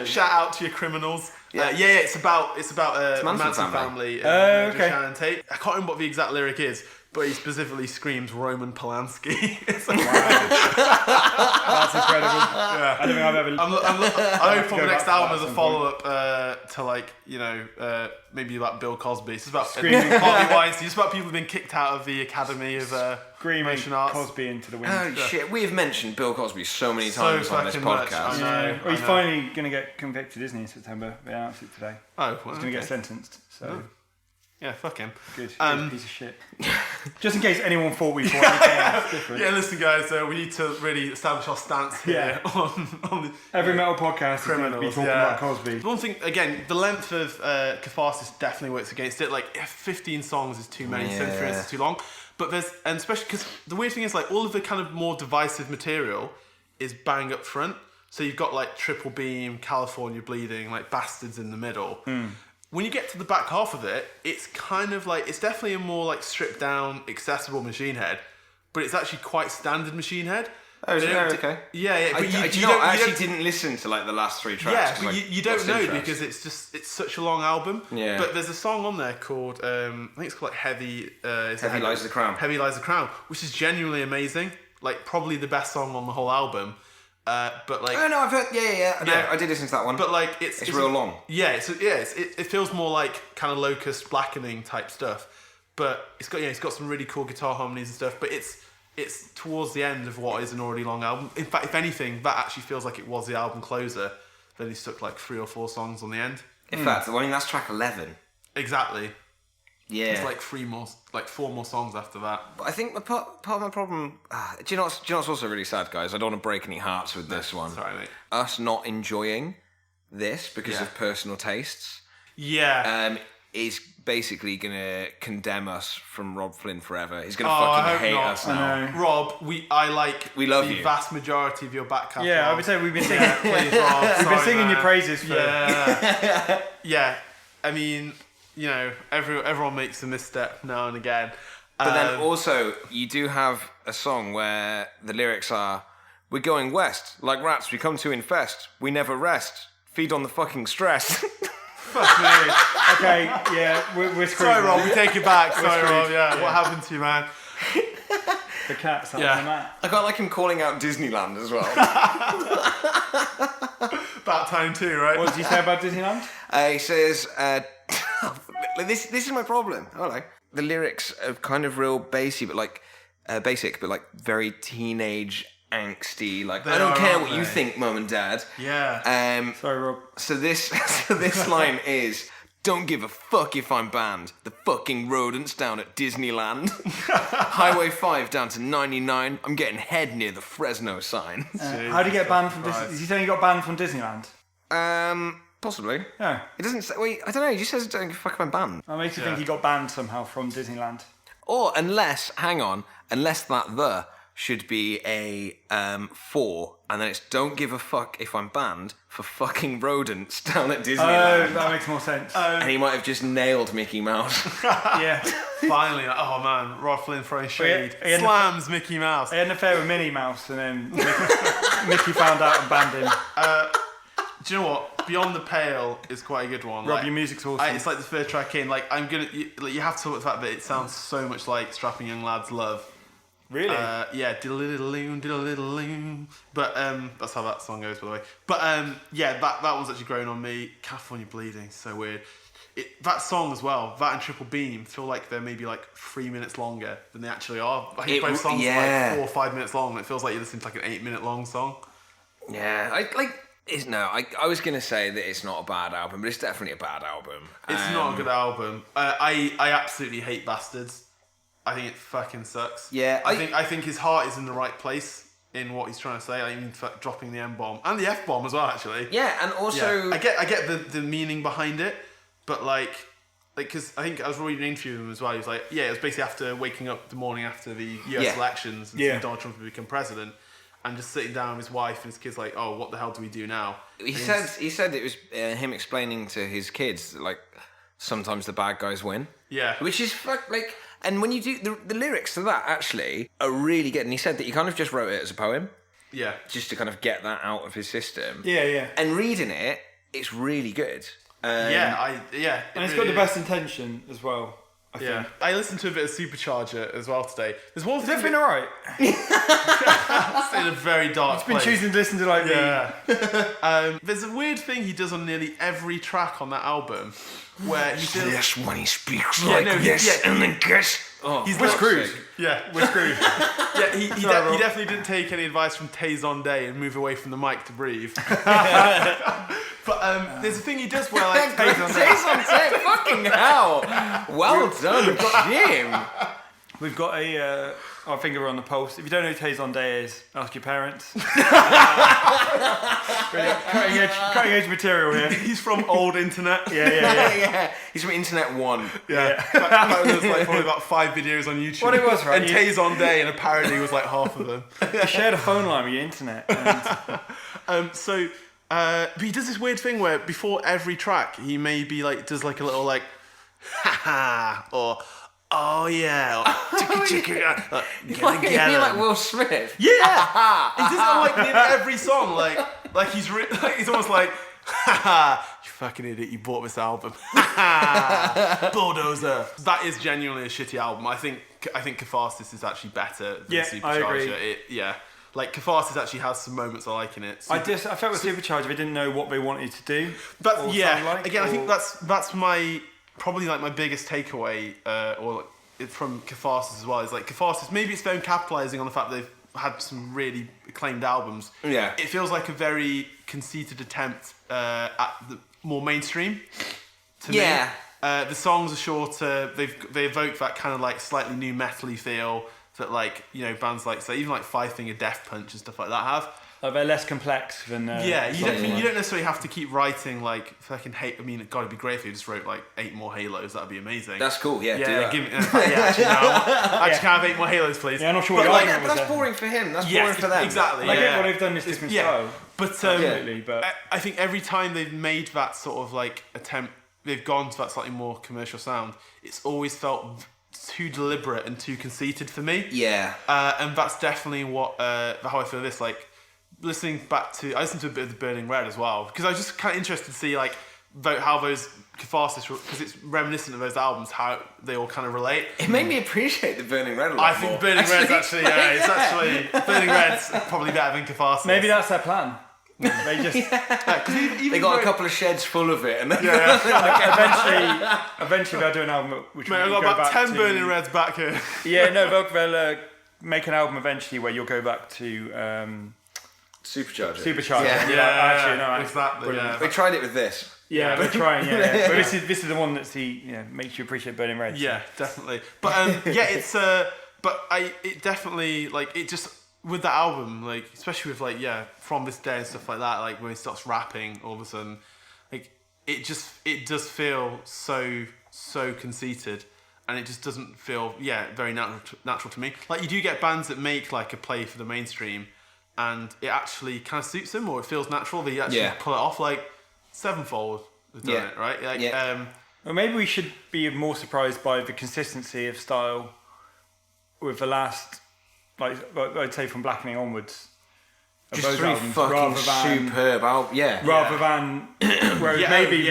Shout out to your criminals. It's about a Manson family. Okay. Shannon Tate. I can't remember what the exact lyric is, but he specifically screams Roman Polanski. It's like, That's incredible. Yeah. I don't think I've ever. I hope on the next back to album that as a at some follow up to like maybe like Bill Cosby. It's about Screaming. Harvey Weinstein. It's about people who've been kicked out of the Academy of Screaming Motion Arts. Cosby into the wind. Oh shit, we have mentioned Bill Cosby so many So times on this fucking much, podcast. I know. Well, he's finally going to get convicted, isn't he, in September? They announced it today. Oh, He's going to get sentenced. So yeah, fuck him. good. Good piece of shit. Just in case anyone thought we thought anything else different. Yeah, listen, guys. We need to really establish our stance here on the Every metal podcast is going to be criminals. talking about Cosby. One thing, again, the length of Catharsis definitely works against it. Like, if 15 songs is too many, 10 is too long. But and especially because the weird thing is, like, all of the kind of more divisive material is bang up front. So you've got like Triple Beam, California Bleeding, like Bastards in the middle. When you get to the back half of it, it's kind of like, it's definitely a more like stripped down, accessible Machine Head, but it's actually quite standard Machine Head. Oh, is it? Okay. Yeah. But I actually didn't listen to like the last 3 tracks. Yeah, but like, you don't lost know interest. because it's such a long album. Yeah. But there's a song on there called I think it's called like Heavy Lies the Crown. Heavy Lies the Crown, which is genuinely amazing. Like probably the best song on the whole album. But like, Oh no, I've heard. Yeah. No, I did listen to that one. but like it's real long. Yeah, it feels more like kind of Locust Blackening type stuff. But it's got some really cool guitar harmonies and stuff. But it's towards the end of what is an already long album. In fact, if anything, that actually feels like it was the album closer. Then he stuck like 3 or 4 songs on the end. In fact, I mean that's track 11. Exactly. Yeah. It's like 4 more songs after that. But I think part of my problem. Do you know what's also really sad, guys? I don't want to break any hearts with this one. Sorry, mate. Us not enjoying this because of personal tastes. Yeah. is basically gonna condemn us from Robb Flynn forever. He's gonna I fucking hope hate not. us now. Rob, I love the you. vast majority of your back catalogue. Yeah, I would say we've been singing, Please, Rob. we've been Sorry, singing your man. praises for. Yeah. Yeah. I mean, everyone makes a misstep now and again. But then also, you do have a song where the lyrics are, "We're going west, like rats we come to infest. We never rest, feed on the fucking stress." Fuck me. Okay, yeah, we're screwed. Sorry, Rob, man. we take it back. Sorry, screwed. Rob. Yeah. What happened to you, man? The cat's on Yeah. the mat. I quite like him calling out Disneyland as well. About time too, right? What did you say about Disneyland? He says, this is my problem. Hello. The lyrics are kind of real basic, but like very teenage angsty. Like, They I don't are, care aren't what you they? think, Mum and Dad. Yeah. Sorry, Rob. So this line is, "Don't give a fuck if I'm banned. The fucking rodents down at Disneyland. Highway 5 down to 99. I'm getting head near the Fresno sign." How do you get banned from Christ. Disneyland? Is he saying you got banned from Disneyland? Possibly. No. It doesn't say. Wait, I don't know. He just says, "Don't give a fuck if I'm banned." That makes you think he got banned somehow from Disneyland. Or unless that the should be a for, and then it's "Don't give a fuck if I'm banned for fucking rodents down at Oh, Disneyland." that makes more sense. And he might have just nailed Mickey Mouse. Yeah. Finally. Oh man, Robb Flynn throwing shade. He had- Slams Mickey Mouse. He had an affair with Minnie Mouse, and then Mickey found out and banned him. Do you know what? Beyond the Pale is quite a good one. Rob, your music's awesome. It's like the third track in. Like you have to talk about the fact that it sounds so much like Strapping Young Lads Love. Really? Yeah, diddle-diddle-loom, diddle-diddle-loom. But that's how that song goes, by the way. But yeah, that one's actually grown on me. California Bleeding, so weird. That song as well, that and Triple Beam, feel like they're maybe like 3 minutes longer than they actually are. I think both songs are like 4 or 5 minutes long, and it feels like you're listening to like an 8-minute long song. Yeah, I was gonna say that it's not a bad album, but it's definitely a bad album. It's not a good album. I absolutely hate Bastards. I think it fucking sucks. Yeah, I think his heart is in the right place in what he's trying to say. I mean, dropping the M-bomb and the F-bomb as well, actually. Yeah, and also I get the meaning behind it, but like because I think I was reading an interview with him as well. He was like, yeah, it was basically after waking up the morning after the US elections and seeing Donald Trump become president, and just sitting down with his wife and his kids like, oh, what the hell do we do now? he said it was him explaining to his kids like sometimes the bad guys win. Yeah. Which is like, and when you do the lyrics to that actually are really good. And he said that he kind of just wrote it as a poem, Yeah. just to kind of get that out of his system. yeah. And reading it, it's really good. And it's got the best intention as well. I think. I listened to a bit of Supercharger as well today. There's one Has thing it been alright? that's in a very dark It's been place. choosing to listen to like Yeah. There's a weird thing he does on nearly every track on that album, where he does. Yes, when he speaks like this, and then gets. He's We're not- screwed. Yeah, We're screwed. yeah. He Rob. definitely didn't take any advice from Tay Zonday and move away from the mic to breathe. But there's a thing he does where like Taste on set, fucking hell! Well done, Jim. We've got our finger on the pulse. If you don't know who Tay Zonday is, ask your parents. Really cutting edge material here. he's from old internet. Yeah, he's from Internet One. Yeah. There's like probably about 5 videos on YouTube. What it was, right? And Tay Zonday and a parody was like half of them. You shared a phone line with your internet. And But he does this weird thing where before every track he maybe like does like a little like ha or oh yeah or, You like Will Smith? yeah he does it on like nearly every song like he's he's almost like you fucking idiot, you bought this album. Bulldozer. That is genuinely a shitty album. I think Catharsis is actually better than Supercharger. I agree. Like Catharsis actually has some moments I like in it. I felt with Supercharger, they didn't know what they wanted to do. But or yeah, sound like, again, I or- think that's my probably like my biggest takeaway, or like, from Catharsis as well. Is like Catharsis, maybe it's them capitalizing on the fact that they've had some really acclaimed albums. Yeah. It feels like a very conceited attempt at the more mainstream. To me. The songs are shorter. They evoke that kind of like slightly new metal-y feel that like, you know, bands like, say, even like Five Finger Death Punch and stuff like that have. They're less complex than. You don't necessarily have to keep writing like fucking hate. I mean, it it'd be great if you just wrote like 8 more Halos. That'd be amazing. That's cool. Yeah, do that. Actually, can I have 8 more Halos, please? Yeah, I'm not sure what But the argument was that's there. boring for him. That's boring for them. Exactly. I get what they've done is different style. But Absolutely, but I think every time they've made that sort of like attempt, they've gone to that slightly more commercial sound. It's always felt too deliberate and too conceited for me. Yeah. And that's definitely what how I feel this. Like listening back to, I listened to a bit of the Burning Red as well because I was just kind of interested to see like how those Catharsis, because it's reminiscent of those albums, how they all kind of relate. It made me appreciate the Burning Red a lot I think more. Burning Red's actually, it's actually Burning Red's probably better than Catharsis. maybe that's their plan. They just They got a couple of sheds full of it, and then eventually they'll do an album which Mate, I've will got go about back 10 to, Burning Reds back here. Yeah, no, they'll make an album eventually where you'll go back to Supercharger. Supercharger. Yeah, exactly. Yeah. They tried it with this. Yeah, we're trying. Yeah, but this is the one that's makes you appreciate Burning Red. Yeah, definitely. But it's it definitely like it just with that album, like especially with like From This Day and stuff like that, like when he starts rapping all of a sudden, like it does feel so conceited, and it just doesn't feel very natural to me. Like you do get bands that make like a play for the mainstream, and it actually kind of suits them, or it feels natural. They actually pull it off. Like Sevenfold have done it, right? Like, well, maybe we should be more surprised by the consistency of style with the last, like I'd say, from Blackening onwards. Just 3 fucking superb albums. Rather than, whereas maybe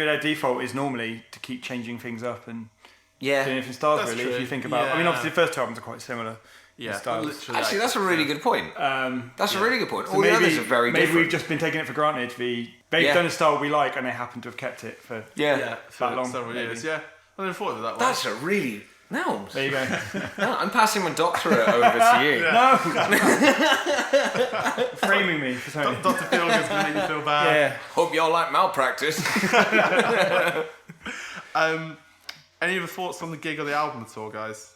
their default is normally to keep changing things up and doing different styles. That's really, true. if you think about, I mean, obviously the first 2 albums are quite similar. Styles. Literally. Actually, that's a really good point. That's a really good point. So All the others are very different. Maybe we've just been taking it for granted. They've done a style we like, and they happen to have kept it for for that long. several years. Yeah, I never thought of it that way. That's a really... No. There you go. No, I'm passing my doctorate over to you. No! Framing me for something. Dr. Feelgood's going to make you feel bad. Yeah. Hope y'all like malpractice. Any other thoughts on the gig or the album at all, guys?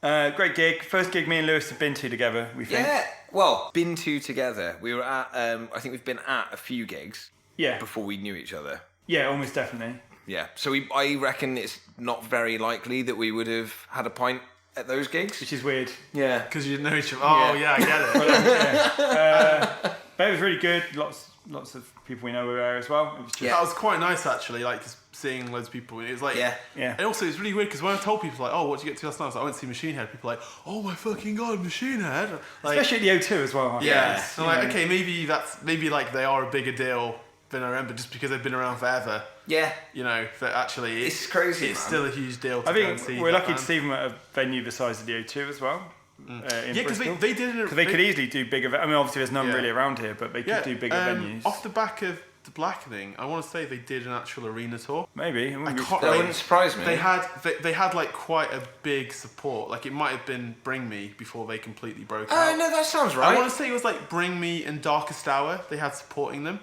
Great gig. First gig me and Lewis have been to together, we think. Yeah. Well, been to together. We were at, I think we've been at a few gigs Yeah. before we knew each other. Yeah, almost definitely. Yeah. So I reckon it's not very likely that we would have had a pint at those gigs. Which is weird. Yeah. Because you didn't know each other. Oh, yeah, I get it. But it was really good. Lots of people we know were there as well. It was just, That was quite nice, actually, like just seeing loads of people. It was like, Yeah. And also, it's really weird because when I told people, like, oh, what did you get to last night? I was like, I went to see Machine Head. People are like, oh my fucking god, Machine Head. Like, especially at the O2 as well. yeah. So I'm like, okay, maybe like they are a bigger deal than I remember just because they've been around forever. Yeah. You know, that actually It's crazy, It's man. still a huge deal to I go and see. think we're that lucky to band. see them at a venue the size of the O2 as well. In because Bristol. they did it. Because they could easily do bigger. I mean, obviously there's none really around here, but they could do bigger venues. Off the back of the Blackening, I want to say they did an actual arena tour. Maybe. It wouldn't be- can't- That wouldn't surprise me. They had like quite a big support. Like it might have been Bring Me before they completely broke out. Oh, no, that sounds I right. want to say it was like Bring Me and Darkest Hour. They had supporting them.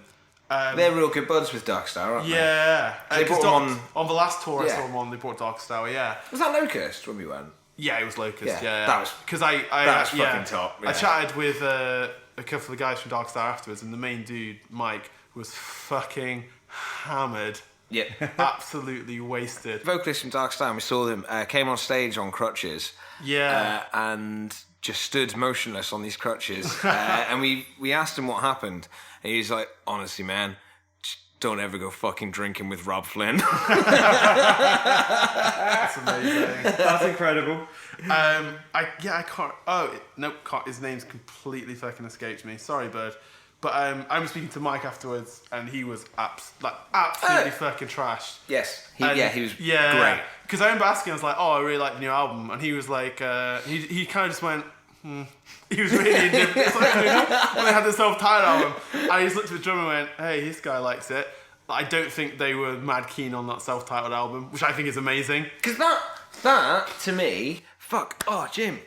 They're real good buds with Darkstar, aren't they? Yeah, They brought them on the last tour. I Yeah. saw them on. They brought Darkest Hour. Yeah, Was that Locust when we went? yeah, it was Locust. Yeah, Yeah, that was- because that was fucking top, I yeah. chatted with a couple of the guys from Darkest Hour afterwards, and the main dude, Mike, was fucking hammered. Yeah. Absolutely wasted. Vocalists from Darkstar, we saw them, came on stage on crutches. Yeah. And just stood motionless on these crutches. And we asked him what happened. And he was like, honestly, man, just don't ever go fucking drinking with Robb Flynn. That's amazing. That's incredible. I can't. Can't. His name's completely fucking escaped me. Sorry, Bird. But I was speaking to Mike afterwards, and he was absolutely fucking trashed. Yes. He was Yeah, great. because I remember asking, I was like, "Oh, I really like the new album," and he was like, he kind of just went. He was really indifferent. It's like when they had the self-titled album, and he just looked at the drummer and went, "Hey, this guy likes it." But I don't think they were mad keen on that self-titled album, which I think is amazing. Because that, to me, Jim,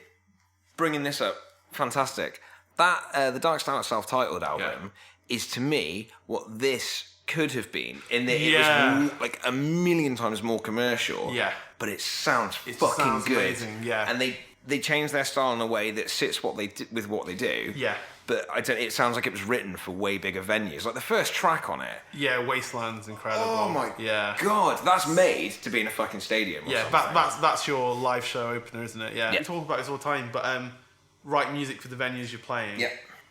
bringing this up, fantastic. That, the Darkstar self-titled album is, to me, what this could have been. In that it was like a million times more commercial. Yeah. But it sounds It fucking sounds good. amazing, yeah. And they change their style in a way that sits what they with what they do. Yeah. But it sounds like it was written for way bigger venues. Like the first track on it. Yeah, Wasteland's incredible. Oh my yeah. god, that's made to be in a fucking stadium. Or Yeah, something. that's your live show opener, isn't it? Yeah. Yeah. We talk about this all the time, but write music for the venues you're playing. Yeah.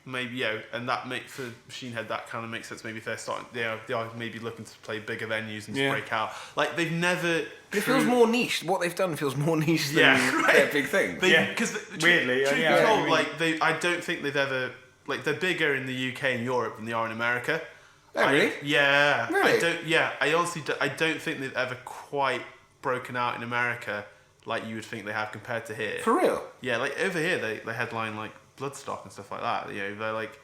Maybe and that makes for Machine Head that kind of makes sense. Maybe if they're starting, they are maybe looking to play bigger venues and to break out. Like they've never. But it feels more niche. What they've done feels more niche than right. their big thing. Because Weirdly, truth be yeah, told, I mean- like I don't think they've ever they're bigger in the UK and Europe than they are in America. Oh, really? Yeah. Really? I don't. Yeah, I honestly I don't think they've ever quite broken out in America like you would think they have compared to here. For real? Yeah, like over here they headline like Bloodstock and stuff like that. You know, they're like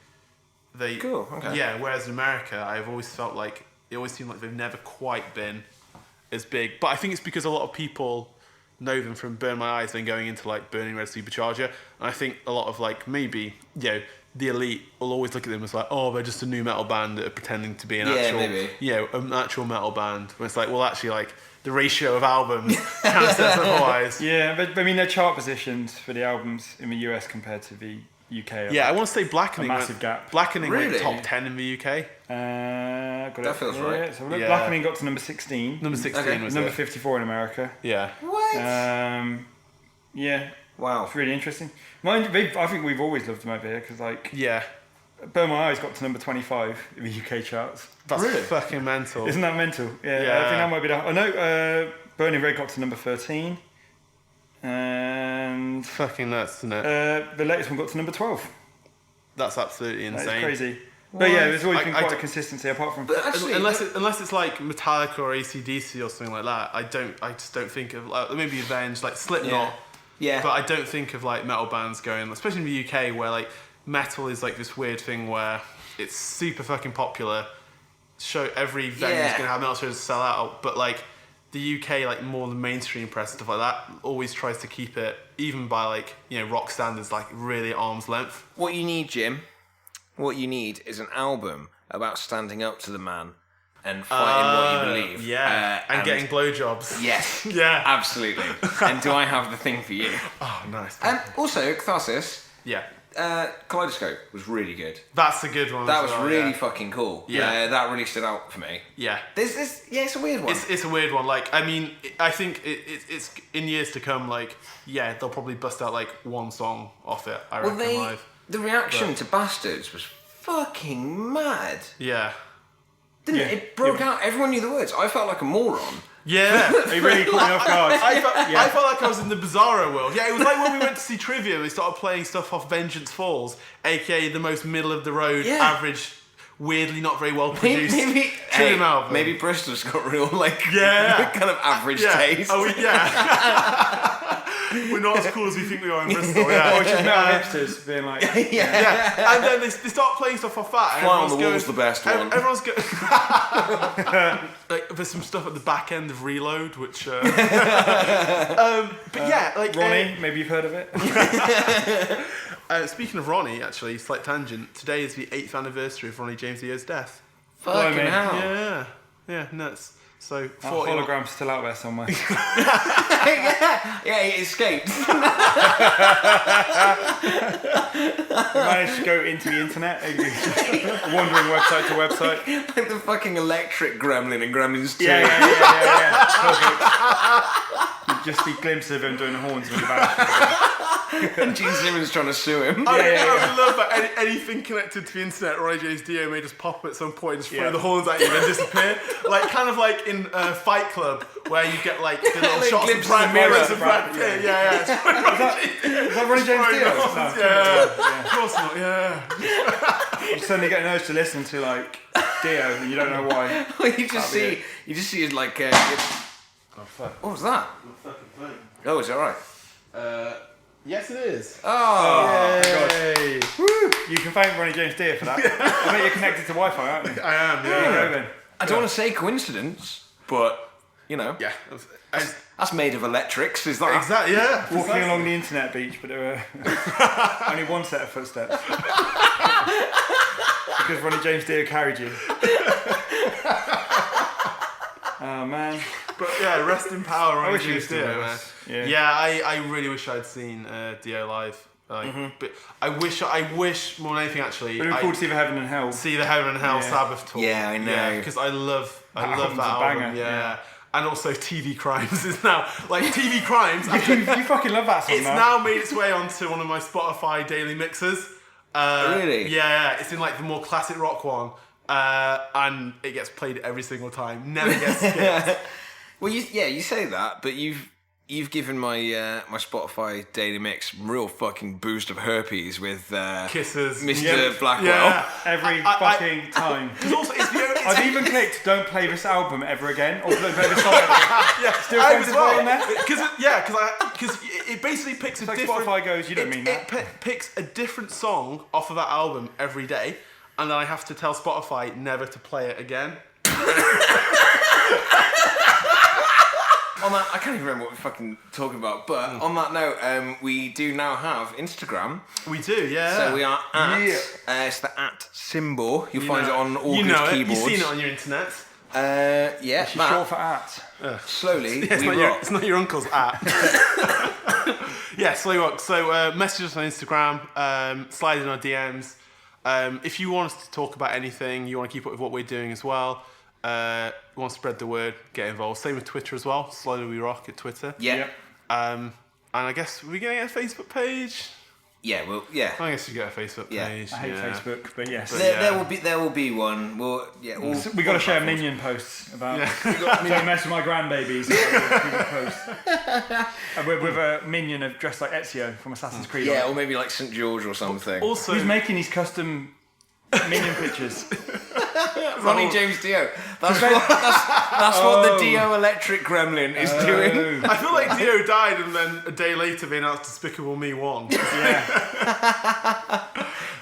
they. Cool, okay. Yeah, whereas in America, I've always felt like it always seemed like they've never quite been as big. But I think it's because a lot of people know them from Burn My Eyes, then going into like Burning Red Supercharger. And I think a lot of like maybe the elite will always look at them as like, oh, they're just a new metal band that are pretending to be an an actual metal band. When it's like, well, actually, like the ratio of albums kind of says otherwise. Yeah, but I mean, their chart positions for the albums in the US compared to the UK. Yeah, I want to say Blackening. A massive gap. Blackening Really? went top 10 in the UK. Got That feels right. So Yeah. Blackening got to number 16. Number 16 Okay. was Number it. 54 in America. Yeah. What? Yeah, Wow. it's really interesting. I think we've always loved them over here because, like, Yeah. Burn My Eyes got to number 25 in the UK charts. That's Really? fucking mental. Isn't that mental? Yeah, I Yeah. think that might be that. I know Burning Red got to number 13. And fucking nuts, isn't it? the latest one got to number 12. That's absolutely That is insane. crazy. But yeah, there's always been I quite a don't- consistency apart from... But actually, Unless it's like Metallica or AC/DC or something like that, I just don't think of like maybe Avenged, like Slipknot. Yeah. But I don't think of like metal bands going, especially in the UK where like metal is like this weird thing where it's super fucking popular. Every venue's gonna have metal shows to sell out, but like the UK, like more the mainstream press and stuff like that, always tries to keep it even by like rock standards, like really at arm's length. What you need, Jim, what you need is an album about standing up to the man and fighting what you believe. Yeah, and getting blowjobs. Yes. Yeah. Absolutely. And do I have the thing for you? Oh, nice. Also, Catharsis, Yeah. Kaleidoscope was really good. That's a good one. That as was well, really yeah. fucking cool. Yeah. That really stood out for me. Yeah. It's a weird one. It's a weird one. Like, I mean, I think it's in years to come. Like, yeah, they'll probably bust out like one song off it. I reckon live. The reaction to Bastards was fucking mad. Yeah. Didn't it? It broke out. Everyone knew the words. I felt like a moron. Yeah. It really caught me off guard. I felt like I was in the Bizarro world. Yeah, it was like when we went to see Trivia and we started playing stuff off Vengeance Falls, aka the most middle of the road, Yeah. average, weirdly not very well produced Maybe, album. maybe Bristol's got real Yeah. kind of average Yeah. taste. Oh, yeah. We're not as cool as we think we are in Bristol. Yeah. Or just metal hipsters being like... Yeah, and then they start playing stuff off that. And Fly on everyone's the Wall's the best one. Everyone's going. Like, there's some stuff at the back end of Reload, which. But yeah, like Ronnie, maybe you've heard of it. speaking of Ronnie, actually, slight tangent. Today is the 8th anniversary of Ronnie James Dio's death. Fucking Blimey. hell. Yeah, nuts. So That 40 hologram's still out there somewhere. Yeah, he escaped. We managed to go into the internet, wandering website to website. Like the fucking electric gremlin in Gremlins 2. Yeah. Perfect. You'd just see glimpses of him doing horns when he vanished. And Gene Simmons trying to sue him. I would love that anything connected to the internet, Ronnie James Dio may just pop up at some point and just throw the horns at you and then disappear. Like kind of like in Fight Club where you get like the little Like shots of glimpses Brad of mirrors Pitt of and Brad Pitt. Yeah. Is that Ronnie James Dio? Yeah. Of course not. Yeah. You suddenly get an urge to listen to like Dio, and you don't know why. you just see his like. Oh fuck. What was that? Oh, is that right? Yes, it is. Oh, Yay. You can thank Ronnie James Dio for that. I bet you're connected to Wi-Fi, aren't you? I am. There you Yeah. go then. I don't want to say coincidence, but you know, Yeah. that's made of electrics. Is that? Exactly. Yeah. Walking along the internet beach, but there were only one set of footsteps. Because Ronnie James Dio carried you. Oh man. But yeah, rest in power, Ryan wish he James was still Dio, with man. us. Yeah. Yeah, I really wish I'd seen Dio live. But I wish more than anything actually. But look forward to see the Heaven and Hell. See the Heaven and Hell Sabbath tour. Yeah, I know. Yeah, because I love that album's a album. banger, Yeah. And also TV Crimes is now TV Crimes. You fucking love that song. It's now made its way onto one of my Spotify daily mixes. Really? Yeah, it's in like the more classic rock one, and it gets played every single time. Never gets skipped. Well, you say that, but you've given my my Spotify daily mix real fucking boost of herpes with Kisses, Mr. Blackwell. Yeah. Every fucking time. Because also it's the only. I've even clicked "Don't play this album ever again" or "Don't play this song ever again." Yeah, Still I finds as its way well. in there. Because it basically picks a Like different. Spotify goes, you don't mean that. It picks a different song off of that album every day, and then I have to tell Spotify never to play it again. On that, I can't even remember what we're fucking talking about. But on that note, we do now have Instagram. We do, yeah. So we are at it's the @ symbol. You'll find it on all you good know it. keyboards. You've seen it on your internet. Yeah, She's that. short for at. Slowly, Yeah, we rock. it's not your uncle's app. Yeah, slowly rock. So message us on Instagram, slide in our DMs. If you want us to talk about anything, you want to keep up with what we're doing as well, want to spread the word, get involved. Same with Twitter as well. Slowly we rock at Twitter. Yeah. And I guess we're going to get a Facebook page. Yeah, well, yeah. I guess we get a Facebook Yeah. page. I hate Facebook, but yes. There will be one. Well, yeah. We got to share Minion posts about. We got So you mess with my grandbabies. People post. And with a minion dressed like Ezio from Assassin's Creed. Yeah, or maybe like St. George or something. Also, Who's making these custom minion pictures? Ronnie James Dio. That's what the Dio Electric Gremlin is doing. I feel like Dio died and then a day later they announced Despicable Me 1. Yeah.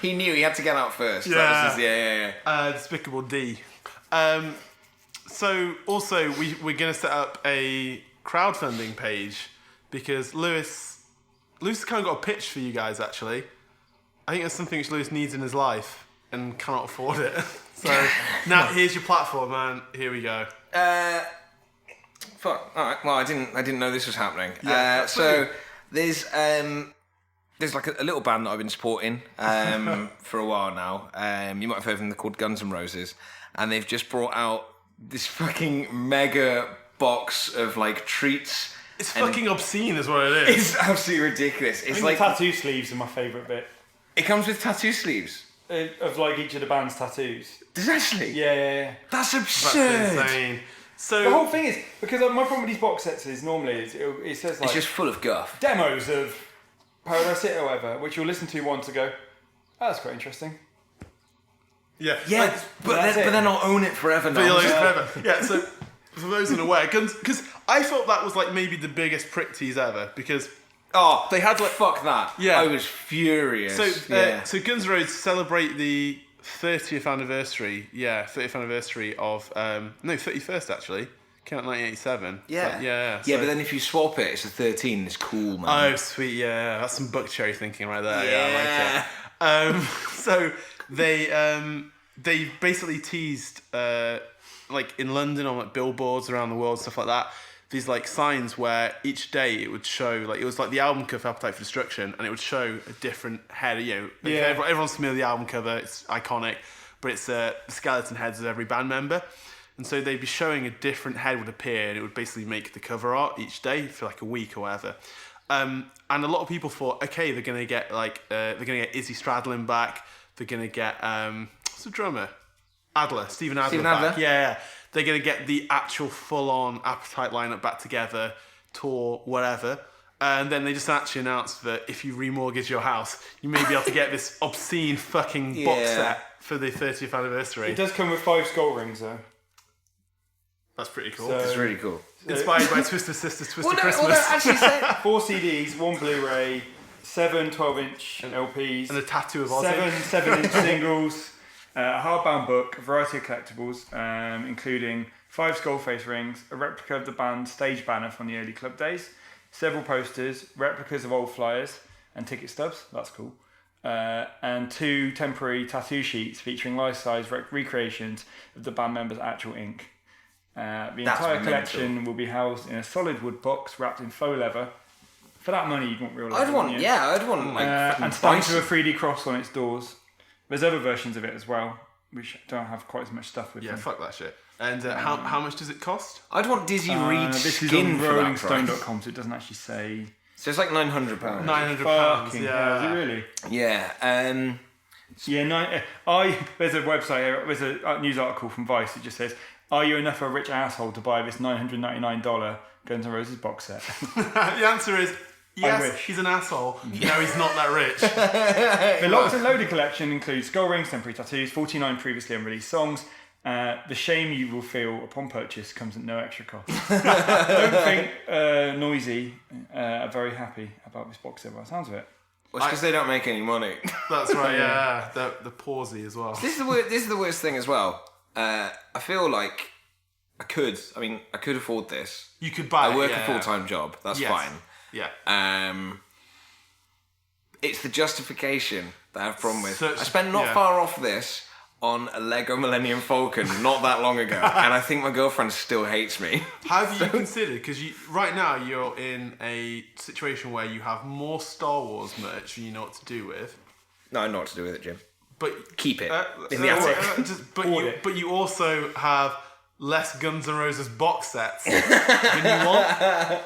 He knew he had to get out first. Yeah. That was his, Despicable D. So also we're going to set up a crowdfunding page because Lewis has kind of got a pitch for you guys actually. I think there's something which Lewis needs in his life and cannot afford it. So now here's your platform, man. Here we go. Fuck. All right. Well, I didn't know this was happening. Yeah, so there's like a little band that I've been supporting for a while now. You might have heard of them. They're called Guns N' Roses, and they've just brought out this fucking mega box of like treats. It's fucking obscene, is what it is. It's absolutely ridiculous. It's like the tattoo sleeves are my favourite bit. It comes with tattoo sleeves. Of like each of the band's tattoos. Does it actually? Yeah. That's That's absurd. insane. So The whole thing is, because my problem with these box sets is normally it says like It's just full of guff. demos of Paradise City or whatever, which you'll listen to once and go, oh, that's quite interesting. yeah, Yeah, but then I'll own it forever now. Feel like forever. Yeah, so for those unaware, because I thought that was like maybe the biggest prick tease ever because Oh, they had like fuck that. Yeah. I was furious. so Guns N' Roses celebrate the 30th anniversary. Yeah, 30th anniversary of 31st actually. Came out in 1987. Yeah. So, But then if you swap it, it's a 13. It's cool, man. oh sweet, yeah, that's some BUCKCHERRY thinking right there. Yeah, I like it. So they basically teased like in London on like billboards around the world, stuff like that. These like signs where each day it would show like it was like the album cover for Appetite for Destruction, and it would show a different head. You know, like, everyone's familiar with the album cover; it's iconic, but it's the skeleton heads of every band member, and so they'd be showing a different head would appear, and it would basically make the cover art each day for like a week or whatever. And a lot of people thought, okay, they're gonna get like they're gonna get Izzy Stradlin back. They're gonna get what's the drummer? Stephen Adler back. Yeah. They're going to get the actual full-on Appetite lineup back together, tour, whatever. And then they just actually announced that if you remortgage your house, you may be able to get this obscene fucking box set for the 30th anniversary. It does come with 5 skull rings though. That's pretty cool. So- It's really cool. Inspired by Twisted Sister's Twisted Christmas. Well, no, actually, 4 CDs, 1 Blu-ray, 7 12-inch LPs, And a tattoo of Ozzy. 7 7-inch singles, a hardbound book, a variety of collectibles, including 5 skullface rings, a replica of the band's stage banner from the early club days, several posters, replicas of old flyers and ticket stubs, that's cool, and 2 temporary tattoo sheets featuring life-size recreations of the band members' actual ink. The That's entire mental. collection will be housed in a solid wood box wrapped in faux leather. For that money, you'd want real leather. I'd want wouldn't you? like And stamped to a 3D cross on its doors. There's other versions of it as well, which don't have quite as much stuff with Yeah, them. fuck that shit. And how much does it cost? I'd want Dizzy Reed's This is skin on for that price. rollingstone.com, so it doesn't actually say. So it's like £900. £900. Fucking Yeah. hell, is it really? Yeah. Yeah, there's a website here, there's a news article from Vice that just says, "Are you enough of a rich asshole to buy this $999 Guns N' Roses box set?" The answer is yes. wish. He's an asshole. No, he's not that rich. The Locked and Loaded collection includes skull rings, temporary tattoos, 49 previously unreleased songs. The shame you will feel upon purchase comes at no extra cost. Don't think Noisy are very happy about this box set by the sounds of it. Well, it's because they don't make any money. That's right. Yeah, the pawsy as well. This is the worst thing as well. I feel like I could afford this. You could buy. I work it, a full-time job. That's Yes. fine. Yeah. It's the justification that I have a problem with. Such- I spent not yeah. far off this on a Lego Millennium Falcon not that long ago, and I think my girlfriend still hates me. Have you considered, because right now you're in a situation where you have more Star Wars merch than you know what to do with, No, I know what to do with it, Jim. but Keep it in the attic. but you also have less Guns N' Roses box sets than you want.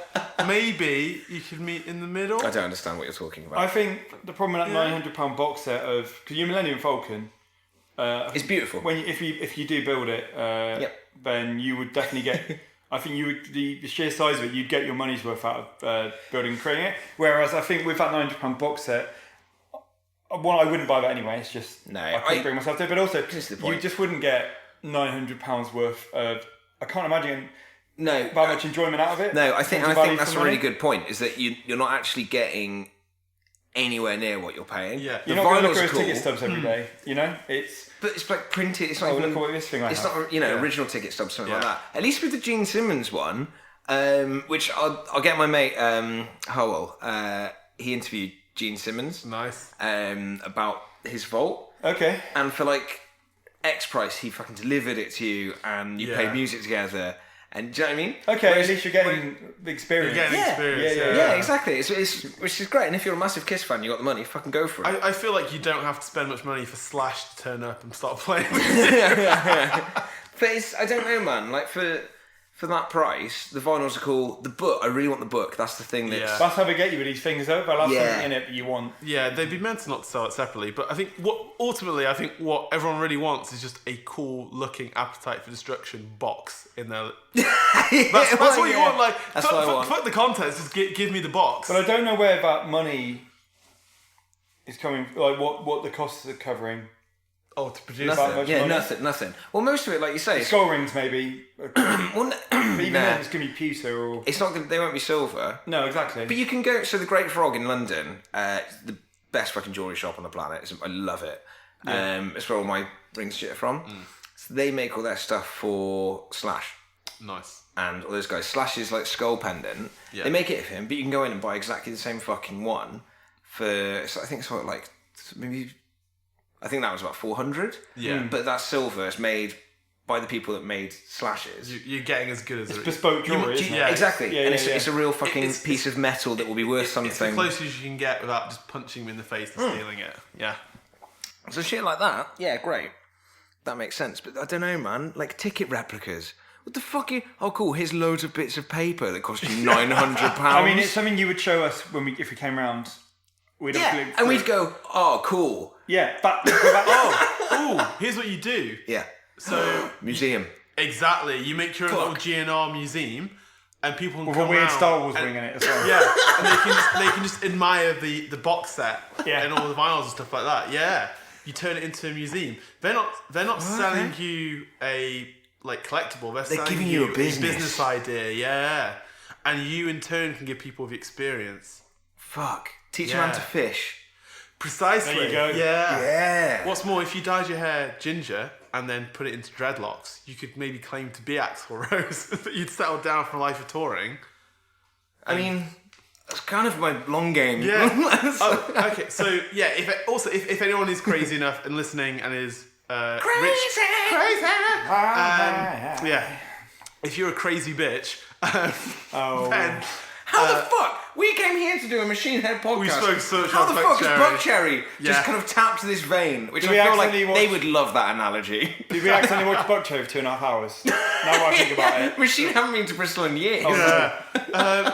Maybe you could meet in the middle. I don't understand what you're talking about. I think the problem with that £900 box set of, because your Millennium Falcon, It's beautiful. if you do build it, then you would definitely get. I think you would the sheer size of it, you'd get your money's worth out of building and creating it. Whereas I think with that £900 box set, well, I wouldn't buy that anyway. It's just No, I couldn't bring myself to. But also, This is the you point. just wouldn't get £900 worth of. I can't imagine No, that much enjoyment out of it. No, I think Terms of value that's for a really money. good point. Is that you're not actually getting anywhere near what you're paying. Yeah. You're the not going to vinyls look are at cool, ticket stubs every day. You know, it's. but it's like printed. It's not Oh, even. look at this thing I It's have. not original ticket stubs, something like Yeah. that. At least with the Gene Simmons one, which I'll get my mate Howell. He interviewed Gene Simmons Nice. about his vault, Okay. and for like X price, he fucking delivered it to you, and you Yeah. played music together. And do you know what I mean? Okay, Whereas- at least you're getting the experience. You're getting Yeah. experience. Yeah, Yeah, exactly. It's which is great. And if you're a massive Kiss fan, you got the money. Fucking go for it. I feel like you don't have to spend much money for Slash to turn up and start playing. But I don't know, man. Like for that price, the vinyls are cool. The book, I really want the book. That's the thing that's. Yeah. That's how they get you with these things, though. They'll have Yeah. something in it that you want. Yeah, they'd be meant to not sell it separately, but I think what everyone really wants is just a cool looking Appetite for Destruction box in there. That's what you want. Like, That's what I want. fuck the contents. Just give me the box. But I don't know where that money is coming. Like what the costs are covering. Oh, to produce That Nothing. much Yeah, money? nothing. Well, most of it, like you say, Skull rings maybe. But well, even nah. then, it's gonna be pewter or. It's not. They won't be silver. No, exactly. But you can go. So the Great Frog in London, the best fucking jewelry shop on the planet. I love it. It's where all my rings shit are from. So they make all their stuff for Slash. Nice. And all those guys. Slash's like skull pendant. Yeah. They make it for him, but you can go in and buy exactly the same fucking one for. I think it's what, like maybe. I think that was about 400. Yeah. But that's silver. It's made by the people that made Slashes. You're getting as good as it's it. bespoke jewelry. Isn't it? Yeah. Exactly. Yeah, and yeah, it's a real fucking It's- piece of metal that will be worth It's something. the closest you can get without just punching him in the face and stealing it. Yeah. So shit like that, yeah, great. That makes sense. But I don't know, man. Like ticket replicas. What the fuck? Oh, cool. Here's loads of bits of paper that cost you £900. I mean, it's something you would show us if we came round. We'd have yeah, looked and through- we'd go, oh, cool. Yeah, Oh, here's what you do. Yeah, So museum. exactly, you make your own Fuck. little GNR museum, and people can with come a weird round Star Wars and- ring in it as well. Yeah, and they can just admire the box set Yeah. and all the vinyls and stuff like that. Yeah, you turn it into a museum. They're not selling you a like collectible. They're selling giving you a business. idea. Yeah, and you in turn can give people the experience. Fuck. Teach a Yeah. man to fish. Precisely. There you go. Yeah. Yeah. What's more, if you dyed your hair ginger and then put it into dreadlocks, you could maybe claim to be Axl Rose. That you'd settled down from a life of touring. I mean, that's kind of my long game. Yeah. Oh, okay. So yeah. If anyone is crazy enough and listening and is Crazy. rich, yeah. if you're a crazy bitch, Oh. then How the fuck? We came here to do a Machine Head podcast. We spoke so much How about the fuck is BUCKCHERRY? BUCKCHERRY Yeah. just kind of tapped this vein? Which Did I we feel like accidentally they watch- would love that analogy. Did we accidentally watch BUCKCHERRY for 2.5 hours? Now that I think about it. Machine haven't been to Bristol in years.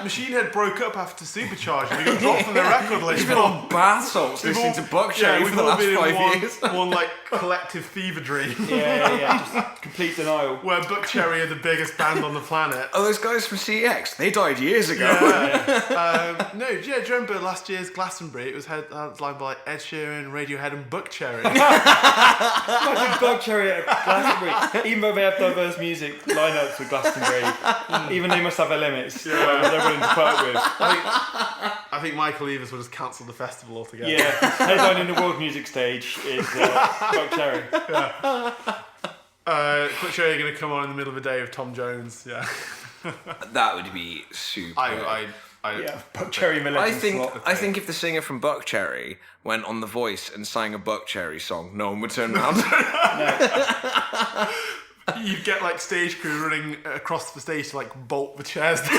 Machine Head broke up after Supercharge and they got dropped from their record label. He's been on bath salts We've listening to all- BUCKCHERRY for we've the all last been in 5 years. one like collective fever dream Yeah. Just complete denial. where BUCKCHERRY are the biggest band on the planet. Oh, those guys from CEX, they died years ago. No, do you remember last year's Glastonbury? It was headlined by Ed Sheeran, Radiohead, and BUCKCHERRY. Imagine BUCKCHERRY at Glastonbury. Even though they have diverse music lineups with Glastonbury, even they must have their limits. What they're willing to put up with. I think Michael Eavis will just cancel the festival altogether. Yeah, headlining the world music stage is BUCKCHERry. BUCKCHERry are going to come on in the middle of the day with Tom Jones. Yeah. That would be super. Yeah, BUCKCHERry Millennium I think if the singer from BUCKCHERry went on The Voice and sang a BUCKCHERry song, no one would turn around. You'd get like stage crew running across the stage to like bolt the chairs down.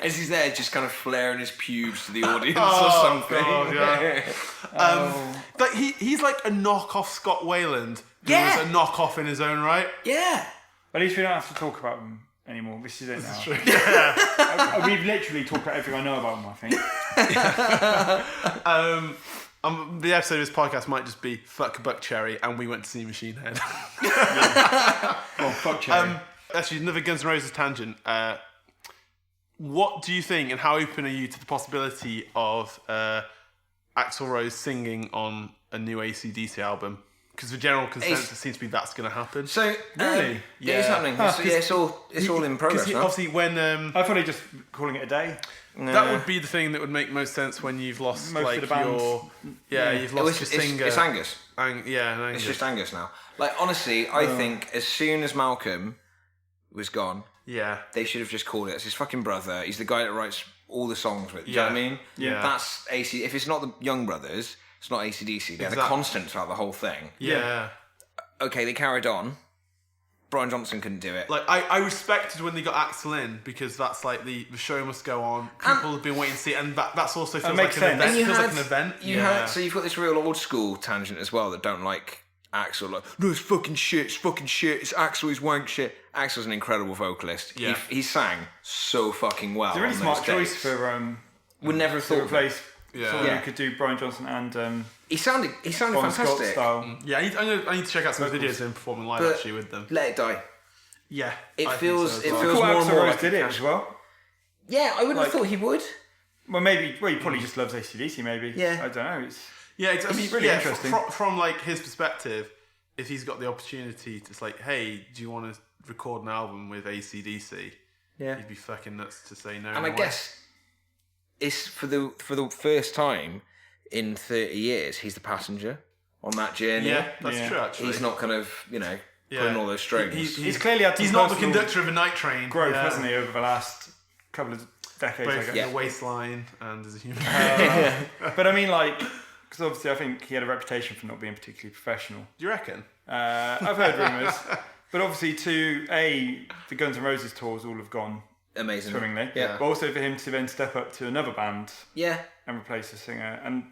As he's there, just kind of flaring his pubes to the audience or something. God, yeah. Like he's like a knockoff Scott Weiland. Who Yeah. was a knockoff in his own right. Yeah. At least we don't have to talk about them anymore. This is it now. True. Yeah. We've literally talked about everything I know about them, I think. The episode of this podcast might just be fuck BUCKCHERry and we went to see Machine Head. Oh, BUCKCHERry. Actually, another Guns N' Roses tangent. What do you think, and how open are you to the possibility of Axl Rose singing on a new AC/DC album? Because the general consensus seems to be that's going to happen. So Really? it is happening. It's all in progress now. Obviously, when I thought he just calling it a day. that would be the thing that would make most sense when you've lost Most like of the bands. you've lost your singer. It's Angus. And Angus. It's just Angus now. Like honestly, I think as soon as Malcolm was gone, yeah. they should have just called it. It's his fucking brother. He's the guy that writes all the songs with. Do you know what I mean? Yeah. That's AC. If it's not the Young Brothers, it's not AC/DC. They're the Exactly. constant throughout the whole thing. Yeah. Okay, they carried on. Brian Johnson couldn't do it. Like I respected when they got Axl in because that's like the show must go on. People have been waiting to see it, and that's also feels like makes an sense. event. And you Feels had- like an event. You had, so you've got this real old school tangent as well that don't like Axl. Like, no, it's fucking shit. It's fucking shit. It's Axl. He's wank shit. Axl's an incredible vocalist. Yeah. He sang so fucking well. It's a really on smart those choice days. for Would never have to thought. replace. Yeah. Someone Yeah. who could do Brian Johnson and He sounded Bon Scott fantastic. style. Yeah, I need to check out some videos of him performing live But actually with them. Let It Die. Yeah, It I think feels- so as it well. feels- Cool, more and Axl more Rose like did a it as well. Yeah, I wouldn't Like- have thought he would. Well, maybe. Well, he probably just loves AC/DC. Maybe. Yeah. I don't know. It's Yeah, I mean, really interesting. From like his perspective, if he's got the opportunity to it's like, hey, do you want to record an album with AC/DC? Yeah. He'd be fucking nuts to say no. And I no way. guess it's for the first time in 30 years, he's the passenger on that journey. yeah, that's Yeah. true. Actually, He's not kind of, pulling all those strings. He's clearly had some he's not the personal conductor of a night train. growth, yeah. hasn't he, over the last couple of decades? I Both guess. in the waistline and as a human. But I mean, like, because obviously I think he had a reputation for not being particularly professional. Do you reckon? I've heard rumours, but obviously the Guns N' Roses tours all have gone Amazing. swimmingly. Yeah. But also for him to then step up to another band Yeah. and replace a singer and.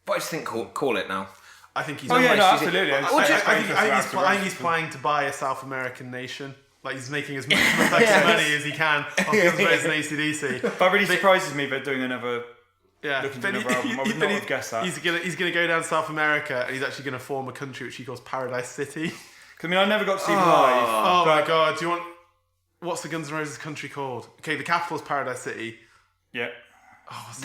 But I just think call it now. I think he's. Oh yeah, no, almost- absolutely. I think he's planning to buy a South American nation. Like he's making as much money as he can off Guns N' Roses and AC/DC. That really surprises me. They're doing another. Yeah, Looking to another album. I would not have guessed that. He's gonna go down to South America and he's actually gonna form a country which he calls Paradise City. Because I mean, I never got to see them live. Oh my god! Do you want? What's the Guns N' Roses country called? Okay, the capital's Paradise City. Yeah. So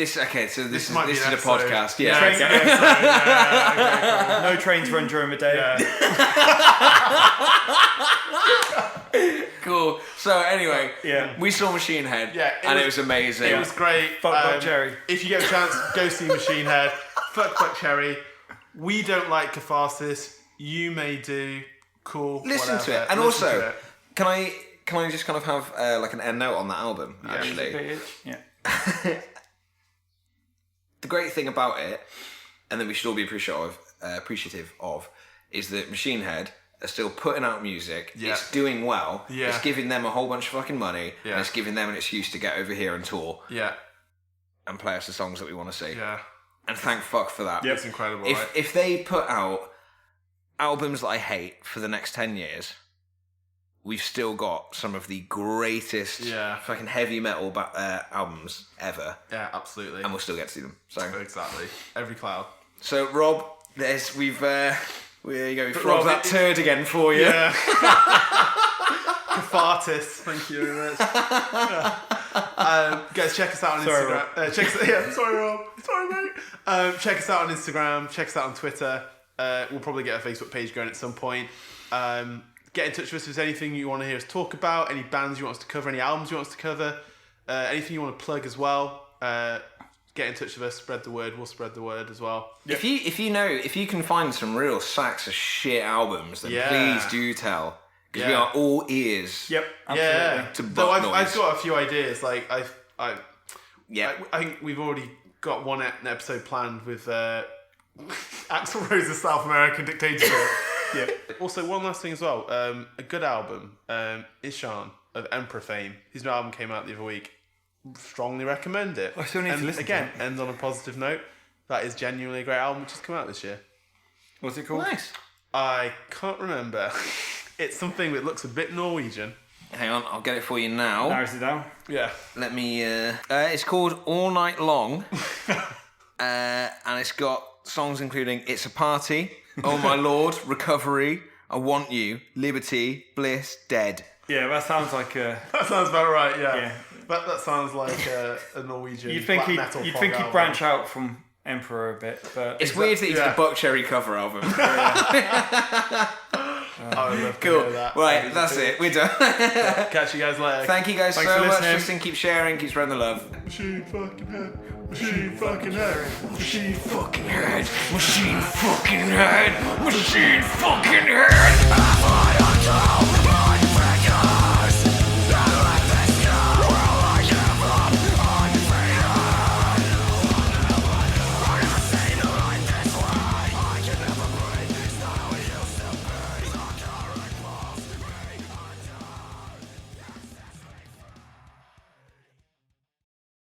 this might be is an a episode. podcast. Yeah, Yeah. it's an episode. Yeah, okay, No trains run during the day. Cool. So anyway, Yeah. we saw Machine Head. Yeah, and it was amazing. It was great. Fuck BUCKCHERRY. If you get a chance, go see Machine Head. Fuck BUCKCHERRY. We don't like Catharsis. You may do. Cool. Listen to whatever. it. And Listen also, to it. can I just kind of have like an end note on that album? Actually, Yeah. the great thing about it, and that we should all be appreciative of, is that Machine Head, are still putting out music. Yeah. It's doing well. Yeah. It's giving them a whole bunch of fucking money. Yeah. And it's giving them an excuse to get over here and tour Yeah. and play us the songs that we want to see. Yeah. And thank fuck for that. It's incredible, right? If they put out albums that I hate for the next 10 years, we've still got some of the greatest fucking heavy metal albums ever. Yeah, absolutely. And we'll still get to see them. So Exactly. Every cloud. So Rob, there you go. We've robbed that turd again for you. Yeah. Catharsis. Thank you very much. Guys, check us out on Instagram. Sorry, Rob. Sorry, mate. Check us out on Instagram. Check us out on Twitter. We'll probably get a Facebook page going at some point. Get in touch with us if there's anything you want to hear us talk about, any bands you want us to cover, any albums you want us to cover, anything you want to plug as well. Get in touch with us, spread the word. We'll spread the word as well. If you can find some real sacks of shit albums, then please do tell. Because we are all ears. Yep, absolutely. Yeah. To Though butt I've noise. got a few ideas. Like I think we've already got an episode planned with Axl Rose's South American Dictatorship. Yeah. Also, one last thing as well. A good album, Ishan of Emperor fame. His new album came out the other week. Strongly recommend it. I still need to listen to it. Ends on a positive note. That is genuinely a great album which has come out this year. What's it called? Nice. I can't remember. It's something that looks a bit Norwegian. Hang on, I'll get it for you now. Narrows it down. Yeah. Let me. It's called All Night Long, and it's got songs including "It's a Party," "Oh My Lord," "Recovery," "I Want You," "Liberty," "Bliss," "Dead." Yeah, that sounds like a... That sounds about right, yeah. Yeah. That sounds like a Norwegian You'd think black metal he'd prog think he'd album. branch out from Emperor a bit, but... It's weird that he did a BUCKCHERRY cover album. I would love to Cool. hear that. Right, that's it. We're done. Catch you guys later. Thank you guys Thanks so for much. listening. Listen, keep sharing, keep spreading the love. Machine fucking head. Machine fucking head. Machine fucking Head, machine fucking head, machine fucking head.